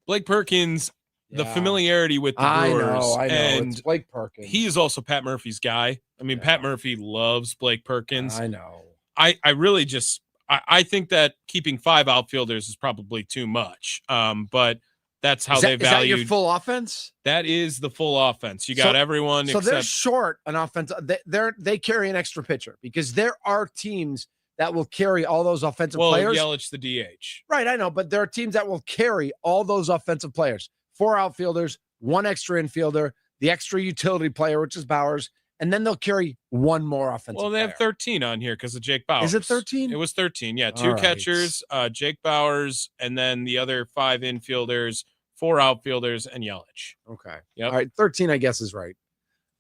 Speaker 4: Blake Perkins, the familiarity with the Brewers.
Speaker 1: I know.
Speaker 4: And
Speaker 1: it's Blake Perkins.
Speaker 4: He is also Pat Murphy's guy. I mean, Pat Murphy loves Blake Perkins.
Speaker 1: I know.
Speaker 4: I really just I think that keeping 5 outfielders is probably too much. But that's how they value.
Speaker 1: Is that your full offense?
Speaker 4: That is the full offense. You got everyone.
Speaker 1: So they're short an offense. They carry an extra pitcher because there are teams that will carry all those offensive players.
Speaker 4: Yelich the DH.
Speaker 1: Right, I know, but there are teams that will carry all those offensive players. 4 outfielders, 1 extra infielder, the extra utility player, which is Bowers, and then they'll carry 1 more offensive player.
Speaker 4: Well, they have 13 on here because of Jake Bowers.
Speaker 1: Is it 13?
Speaker 4: It was 13, yeah. 2 catchers, Jake Bowers, and then the other 5 infielders, 4 outfielders, and Yelich.
Speaker 1: Okay.
Speaker 4: Yep.
Speaker 1: All right, 13, I guess, is right.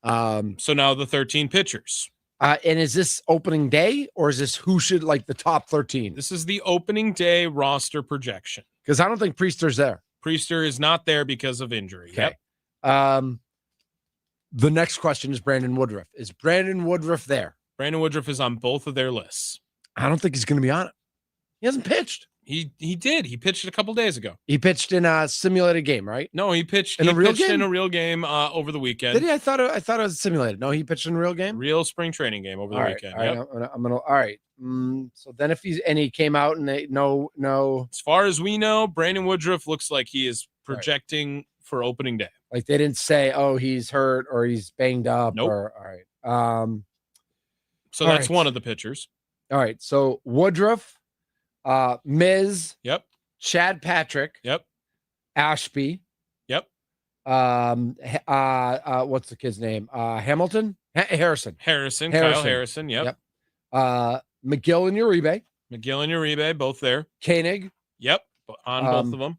Speaker 4: So now the 13 pitchers.
Speaker 1: And is this opening day, or is this who should, like, the top 13?
Speaker 4: This is the opening day roster projection.
Speaker 1: Because I don't think Priester's there.
Speaker 4: Priester is not there because of injury.
Speaker 1: Okay.
Speaker 4: Yep.
Speaker 1: The next question is Brandon Woodruff. Is Brandon Woodruff there?
Speaker 4: Brandon Woodruff is on both of their lists.
Speaker 1: I don't think he's going to be on it. He hasn't pitched.
Speaker 4: He did. He pitched a couple days ago.
Speaker 1: He pitched in a simulated game, right?
Speaker 4: No, he pitched
Speaker 1: in a real
Speaker 4: game over the weekend.
Speaker 1: Did he? I thought it was simulated. No, he pitched in a real game.
Speaker 4: Real spring training game over the weekend.
Speaker 1: All right, I'm gonna. All right. So then, if he came out and no.
Speaker 4: As far as we know, Brandon Woodruff looks like he is projecting for opening day.
Speaker 1: Like they didn't say, oh, he's hurt or he's banged up.
Speaker 4: Nope.
Speaker 1: All right.
Speaker 4: So that's one of the pitchers.
Speaker 1: All right. So Woodruff. Miz.
Speaker 4: Yep.
Speaker 1: Chad Patrick.
Speaker 4: Yep.
Speaker 1: Ashby.
Speaker 4: Yep.
Speaker 1: What's the kid's name? Hamilton? Harrison.
Speaker 4: Kyle Harrison. Yep.
Speaker 1: McGill and
Speaker 4: Uribe, both there.
Speaker 1: Koenig.
Speaker 4: Yep. On both of them.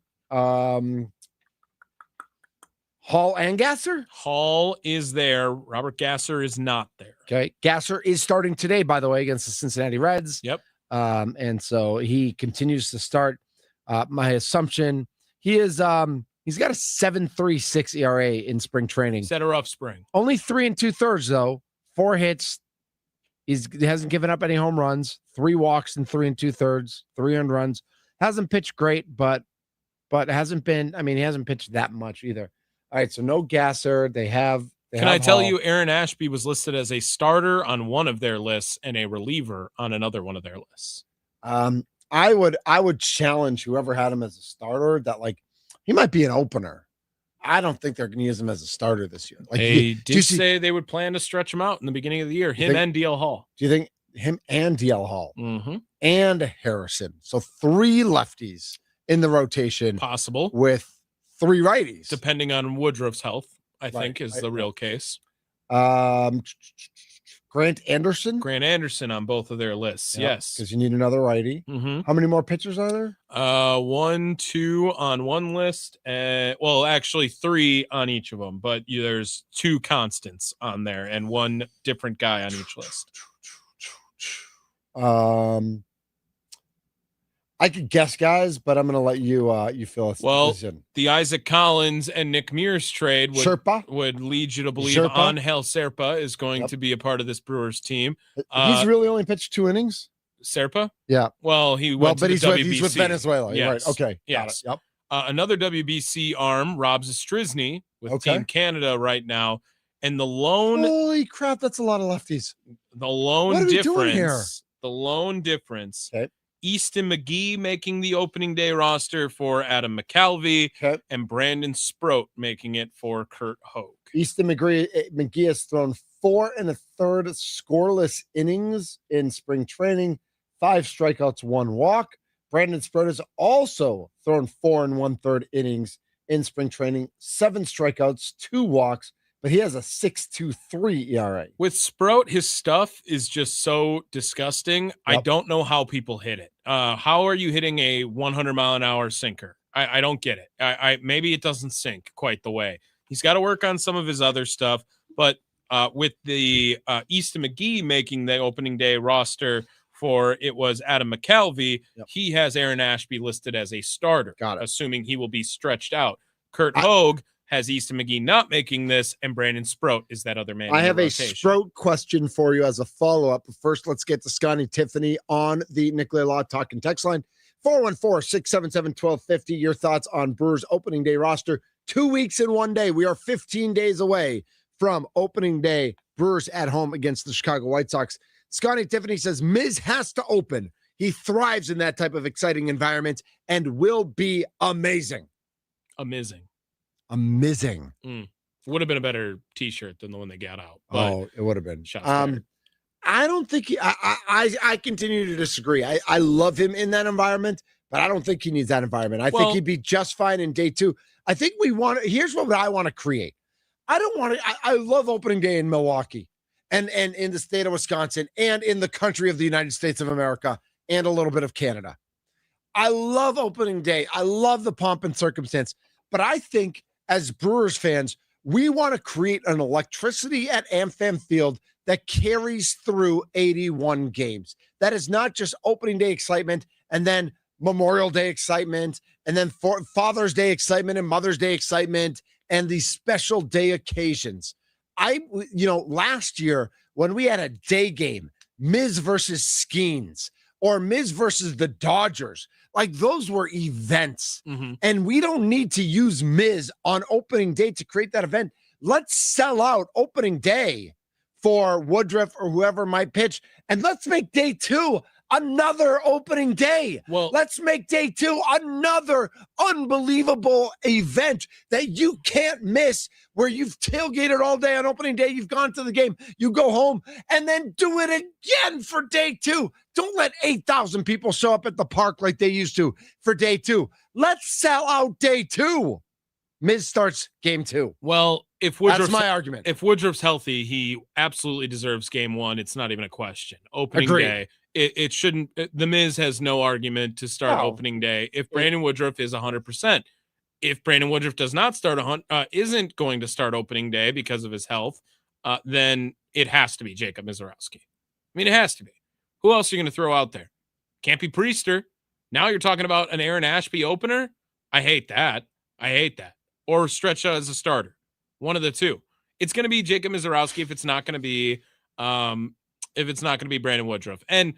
Speaker 1: Hall and Gasser?
Speaker 4: Hall is there. Robert Gasser is not there.
Speaker 1: Okay. Gasser is starting today, by the way, against the Cincinnati Reds.
Speaker 4: Yep.
Speaker 1: And so he continues to start. My assumption, he's got a 7.36 ERA in spring training.
Speaker 4: He's had a rough spring.
Speaker 1: Only 3 2/3 though. 4 hits. He hasn't given up any home runs. 3 walks in 3 2/3. 3 earned runs. Hasn't pitched great, but hasn't been. I mean, he hasn't pitched that much either. All right, so no Gasser. Can I
Speaker 4: tell you, Aaron Ashby was listed as a starter on one of their lists and a reliever on another one of their lists.
Speaker 1: I would challenge whoever had him as a starter that like he might be an opener. I don't think they're going to use him as a starter this year. Like
Speaker 4: they did say they would plan to stretch him out in the beginning of the year. Him and DL Hall.
Speaker 1: Do you think him and DL Hall and Harrison. So 3 lefties in the rotation.
Speaker 4: Possible.
Speaker 1: With 3 righties.
Speaker 4: Depending on Woodruff's health, I think is the real case.
Speaker 1: Grant Anderson
Speaker 4: on both of their lists. Yes.
Speaker 1: Because you need another righty. How many more pitchers are there?
Speaker 4: 1, 2 on one list. Well, actually 3 on each of them, but there's 2 constants on there and 1 different guy on each list.
Speaker 1: I could guess, guys, but I'm going to let you you fill us in.
Speaker 4: The Isaac Collins and Nick Mears trade would lead you to believe Angel Serpa is going to be a part of this Brewers team.
Speaker 1: He's really only pitched 2 innings?
Speaker 4: Serpa?
Speaker 1: Yeah.
Speaker 4: Well, he's with
Speaker 1: Venezuela.
Speaker 4: Yes.
Speaker 1: You're right. Okay.
Speaker 4: Yes.
Speaker 1: Got it. Yep.
Speaker 4: Another WBC arm, Rob Zastryzny, with Team Canada right now. And
Speaker 1: holy crap, that's a lot of lefties.
Speaker 4: The lone difference.
Speaker 1: Okay.
Speaker 4: Easton McGee making the opening day roster for Adam McCalvy, and Brandon Sproat making it for Kurt Hogue.
Speaker 1: Easton McGee has thrown 4 1/3 scoreless innings in spring training, 5 strikeouts, 1 walk. Brandon Sproat has also thrown 4 1/3 innings in spring training, 7 strikeouts, 2 walks, but he has a 6.23 ERA.
Speaker 4: With Sprout, his stuff is just so disgusting. Yep. I don't know how people hit it. How are you hitting a 100-mile-an-hour sinker? I don't get it. Maybe it doesn't sink quite the way. He's got to work on some of his other stuff. But with the Easton McGee making the opening day roster for it was Adam McCalvy, he has Aaron Ashby listed as a starter, assuming he will be stretched out. Kurt Hogue has Easton McGee not making this, and Brandon Sproat is that other man.
Speaker 1: I have a Sproat question for you as a follow-up. But first, let's get to Scotty Tiffany on the Nicolay Law Talk and Text line. 414-677-1250. Your thoughts on Brewers opening day roster. 2 weeks in 1 day. We are 15 days away from opening day. Brewers at home against the Chicago White Sox. Scotty Tiffany says Miz has to open. He thrives in that type of exciting environment and will be amazing.
Speaker 4: Amazing.
Speaker 1: Would
Speaker 4: have been a better T-shirt than the one they got out.
Speaker 1: It would have been. I don't think I continue to disagree. I love him in that environment, but I don't think he needs that environment. I think he'd be just fine in day 2. I think here's what I want to create. I love opening day in Milwaukee and in the state of Wisconsin and in the country of the United States of America and a little bit of Canada. I love opening day. I love the pomp and circumstance, but I think as Brewers fans, we want to create an electricity at AmFam Field that carries through 81 games. That is not just opening day excitement and then Memorial Day excitement and then Father's Day excitement and Mother's Day excitement and these special day occasions. Last year when we had a day game, Miz versus Skeens or Miz versus the Dodgers, like those were events. And we don't need to use Miz on opening day to create that event. Let's sell out opening day for Woodruff or whoever might pitch. And let's make day 2 another opening day. Well, let's make day 2 another unbelievable event that you can't miss, where you've tailgated all day on opening day. You've gone to the game, you go home and then do it again for day 2. Don't let 8,000 people show up at the park like they used to for day 2. Let's sell out day 2. Miz starts game 2.
Speaker 4: Well, that's
Speaker 1: my argument.
Speaker 4: If Woodruff's healthy, he absolutely deserves game 1. It's not even a question. Opening day, it shouldn't. The Miz has no argument to start opening day if Brandon Woodruff is 100%. If Brandon Woodruff does not start isn't going to start opening day because of his health, then it has to be Jacob Mizorowski. I mean, it has to be. Who else are you going to throw out there? Can't be Priester. Now you're talking about an Aaron Ashby opener. I hate that. Or stretch out as a starter. One of the two. It's going to be Jacob Mizorowski if it's not going to be Brandon Woodruff. And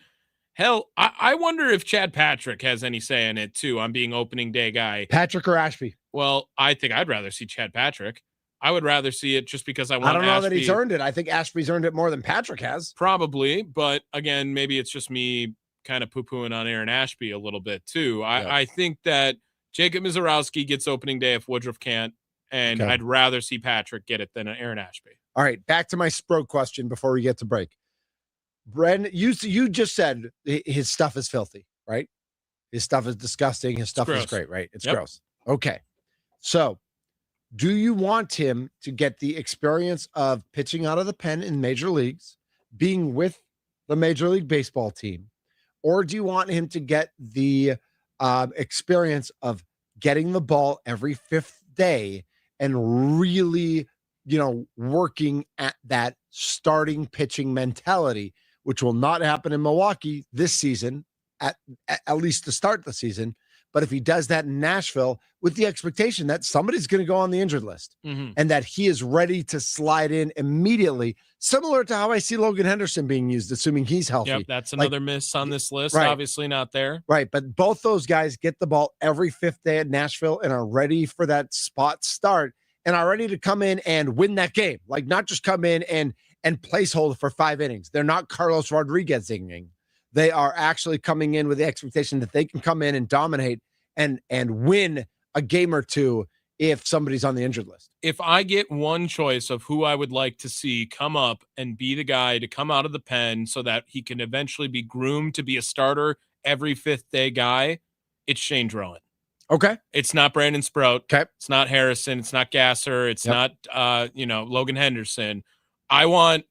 Speaker 4: hell, I wonder if Chad Patrick has any say in it too on being opening day guy.
Speaker 1: Patrick or Ashby?
Speaker 4: Well, I think I'd rather see Chad Patrick. I would rather see it just because I don't know
Speaker 1: Ashby. That he's earned it. I think Ashby's earned it more than Patrick has.
Speaker 4: Probably, but again, maybe it's just me kind of poo-pooing on Aaron Ashby a little bit too. I think that Jacob Mizorowski gets opening day if Woodruff can't, and I'd rather see Patrick get it than Aaron Ashby.
Speaker 1: All right, back to my Sproat question before we get to break. Brandon, you just said his stuff is filthy, right? His stuff is disgusting. His stuff is great, right? It's gross. Okay. So, do you want him to get the experience of pitching out of the pen in major leagues, being with the Major League Baseball team, or do you want him to get the experience of getting the ball every fifth day and really, working at that starting pitching mentality, which will not happen in Milwaukee this season, at least to start the season. But if he does that in Nashville with the expectation that somebody's going to go on the injured list and that he is ready to slide in immediately, similar to how I see Logan Henderson being used, assuming he's healthy.
Speaker 4: Yep, that's another miss on this list. Right. Obviously not there.
Speaker 1: Right, but both those guys get the ball every fifth day at Nashville and are ready for that spot start and are ready to come in and win that game. Like, not just come in and placeholder for 5 innings. They're not Carlos Rodriguez inning. They are actually coming in with the expectation that they can come in and dominate and win a game or two if somebody's on the injured list.
Speaker 4: If I get one choice of who I would like to see come up and be the guy to come out of the pen so that he can eventually be groomed to be a starter every fifth day guy, it's Shane Drowan.
Speaker 1: Okay.
Speaker 4: It's not Brandon Sprout.
Speaker 1: Okay.
Speaker 4: It's not Harrison. It's not Gasser. It's not, Logan Henderson. I want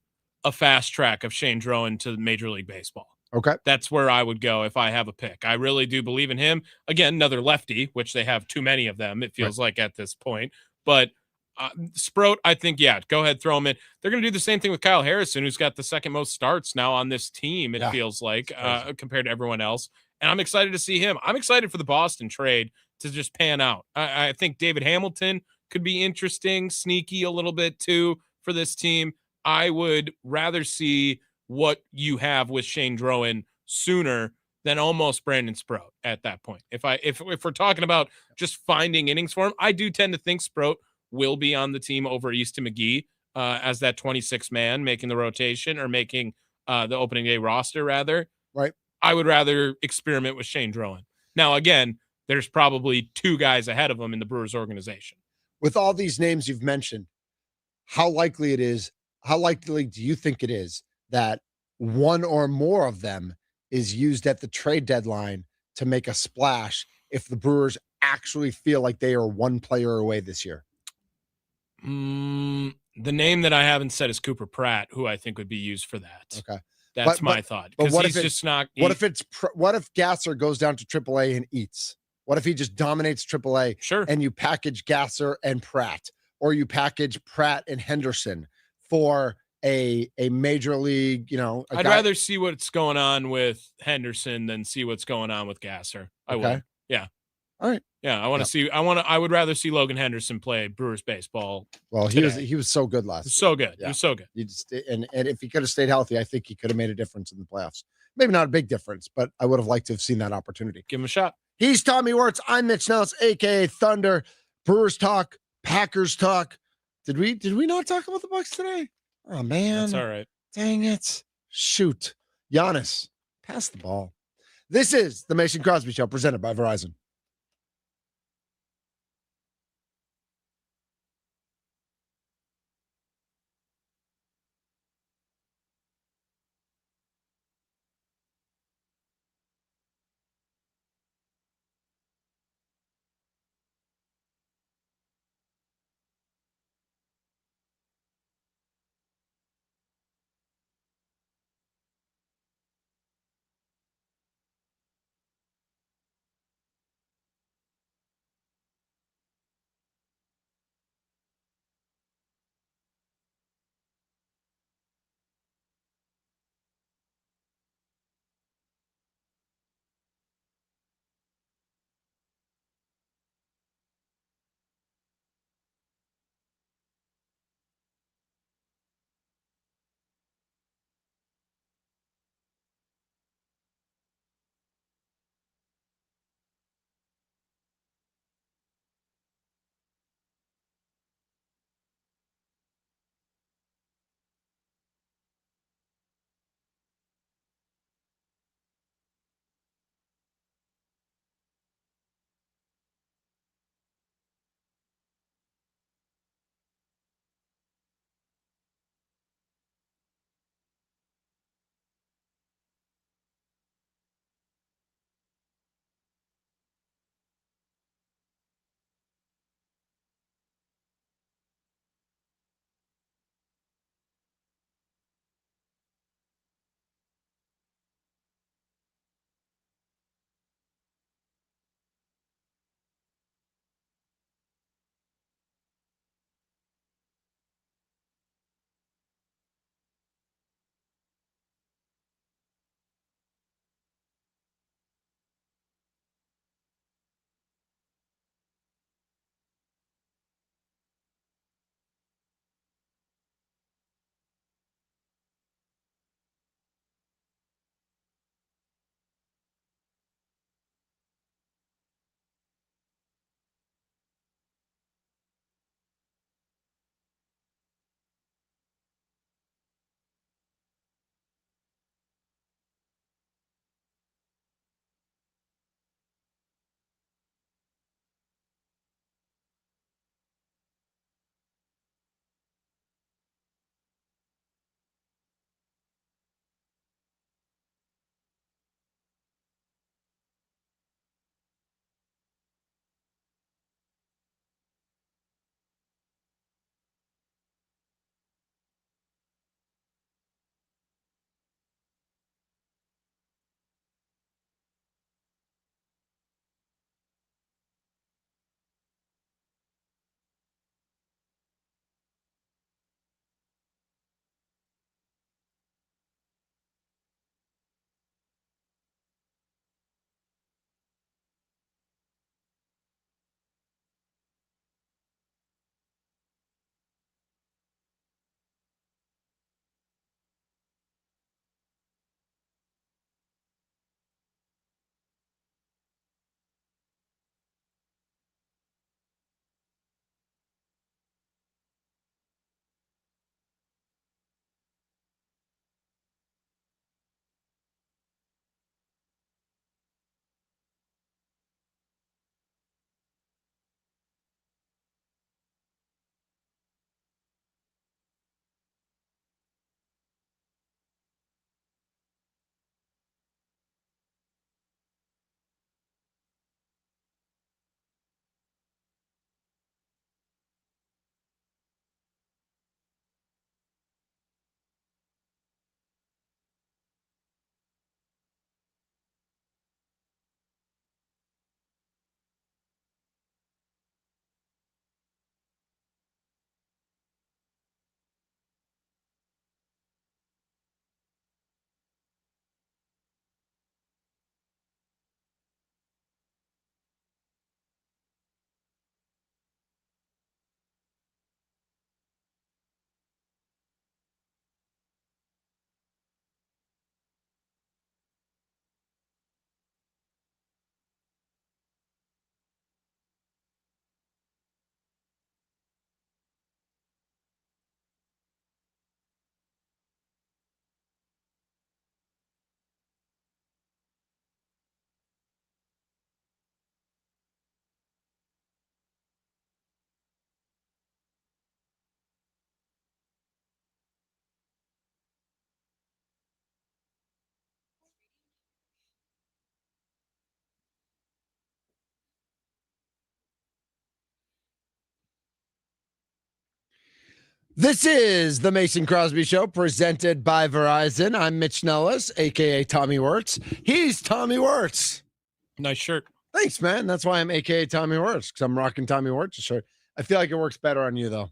Speaker 4: a fast track of Shane Drowan to Major League Baseball.
Speaker 1: Okay.
Speaker 4: That's where I would go if I have a pick. I really do believe in him. Again, another lefty, which they have too many of them, it feels like at this point. But Sprout, I think, go ahead, throw him in. They're going to do the same thing with Kyle Harrison, who's got the second most starts now on this team, it feels like, compared to everyone else. And I'm excited to see him. I'm excited for the Boston trade to just pan out. I think David Hamilton could be interesting, sneaky a little bit too for this team. I would rather see what you have with Shane Drowan sooner than almost Brandon Sprout at that point. If we're talking about just finding innings for him, I do tend to think Sprout will be on the team over Easton McGee as that 26 man making the rotation or making the opening day roster rather.
Speaker 1: Right.
Speaker 4: I would rather experiment with Shane Drowan. Now, again, there's probably 2 guys ahead of him in the Brewers organization.
Speaker 1: With all these names you've mentioned, how likely do you think it is that one or more of them is used at the trade deadline to make a splash if the Brewers actually feel like they are one player away this year?
Speaker 4: The name that I haven't said is Cooper Pratt, who I think would be used for that.
Speaker 1: Okay.
Speaker 4: That's my thought.
Speaker 1: But what
Speaker 4: he's just not.
Speaker 1: What if Gasser goes down to AAA and eats? What if he just dominates AAA?
Speaker 4: Sure.
Speaker 1: And you package Gasser and Pratt, or you package Pratt and Henderson for a major league,
Speaker 4: I'd rather see what's going on with Henderson than see what's going on with Gasser. I would. Yeah.
Speaker 1: All right.
Speaker 4: Yeah. I would rather see Logan Henderson play Brewers baseball.
Speaker 1: Well,
Speaker 4: today.
Speaker 1: he was so good last year.
Speaker 4: So good.
Speaker 1: Yeah.
Speaker 4: He was so good.
Speaker 1: And if he could have stayed healthy, I think he could have made a difference in the playoffs. Maybe not a big difference, but I would have liked to have seen that opportunity.
Speaker 4: Give him a shot.
Speaker 1: He's Tommy Wirtz. I'm Mitch Nellis, aka Thunder. Brewers talk, Packers talk. Did we not talk about the Bucks today? Oh, man.
Speaker 4: That's all right.
Speaker 1: Dang it. Shoot. Giannis, pass the ball. This is the Mason Crosby Show presented by Verizon. This is the Mason Crosby Show presented by Verizon. I'm Mitch Nellis, a.k.a. Tommy Wirtz. He's Tommy Wirtz.
Speaker 4: Nice shirt.
Speaker 1: Thanks, man. That's why I'm a.k.a. Tommy Wirtz, because I'm rocking Tommy Wirtz's shirt. I feel like it works better on you, though.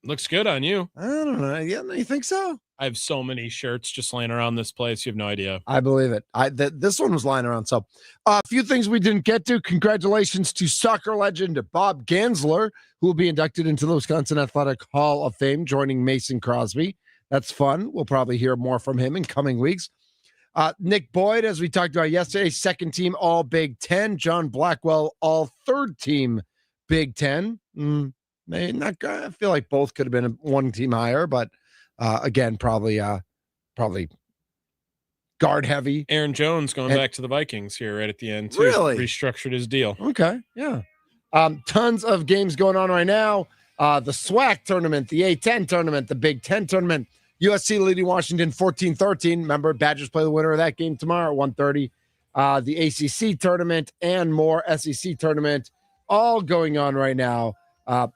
Speaker 4: Looks good on you.
Speaker 1: I don't know. Yeah, you think so?
Speaker 4: I have so many shirts just laying around this place. You have no idea.
Speaker 1: I believe it. This one was lying around. So a few things we didn't get to. Congratulations to soccer legend Bob Gansler, who will be inducted into the Wisconsin Athletic Hall of Fame, joining Mason Crosby. That's fun. We'll probably hear more from him in coming weeks. Nick Boyd, as we talked about yesterday, second team all Big Ten. John Blackwell, all third team Big Ten. I feel like both could have been one team higher, but again, probably guard heavy.
Speaker 4: Aaron Jones going back to the Vikings here right at the end, too.
Speaker 1: Really?
Speaker 4: Restructured his deal.
Speaker 1: Okay, yeah. Tons of games going on right now. The SWAC tournament, the A10 tournament, the Big Ten tournament. USC leading Washington 14-13. Remember, Badgers play the winner of that game tomorrow at 1:30. The ACC tournament and more SEC tournament all going on right now.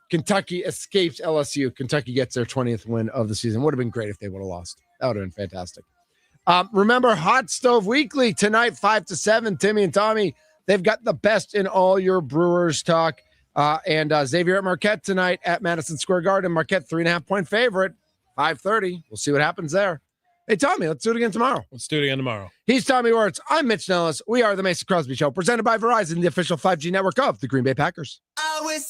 Speaker 1: Kentucky escapes LSU. Kentucky gets their 20th win of the season. Would have been great if they would have lost. That would have been fantastic. Remember, Hot Stove Weekly tonight, 5 to 7. Timmy and Tommy, they've got the best in all your Brewers talk. And Xavier at Marquette tonight at Madison Square Garden. Marquette 3.5-point favorite, 5:30. We'll see what happens there. Hey, Tommy, let's do it again tomorrow.
Speaker 4: Let's do it again tomorrow.
Speaker 1: He's Tommy Wirtz. I'm Mitch Nellis. We are the Mason Crosby Show, presented by Verizon, the official 5G network of the Green Bay Packers.
Speaker 8: Oh, it's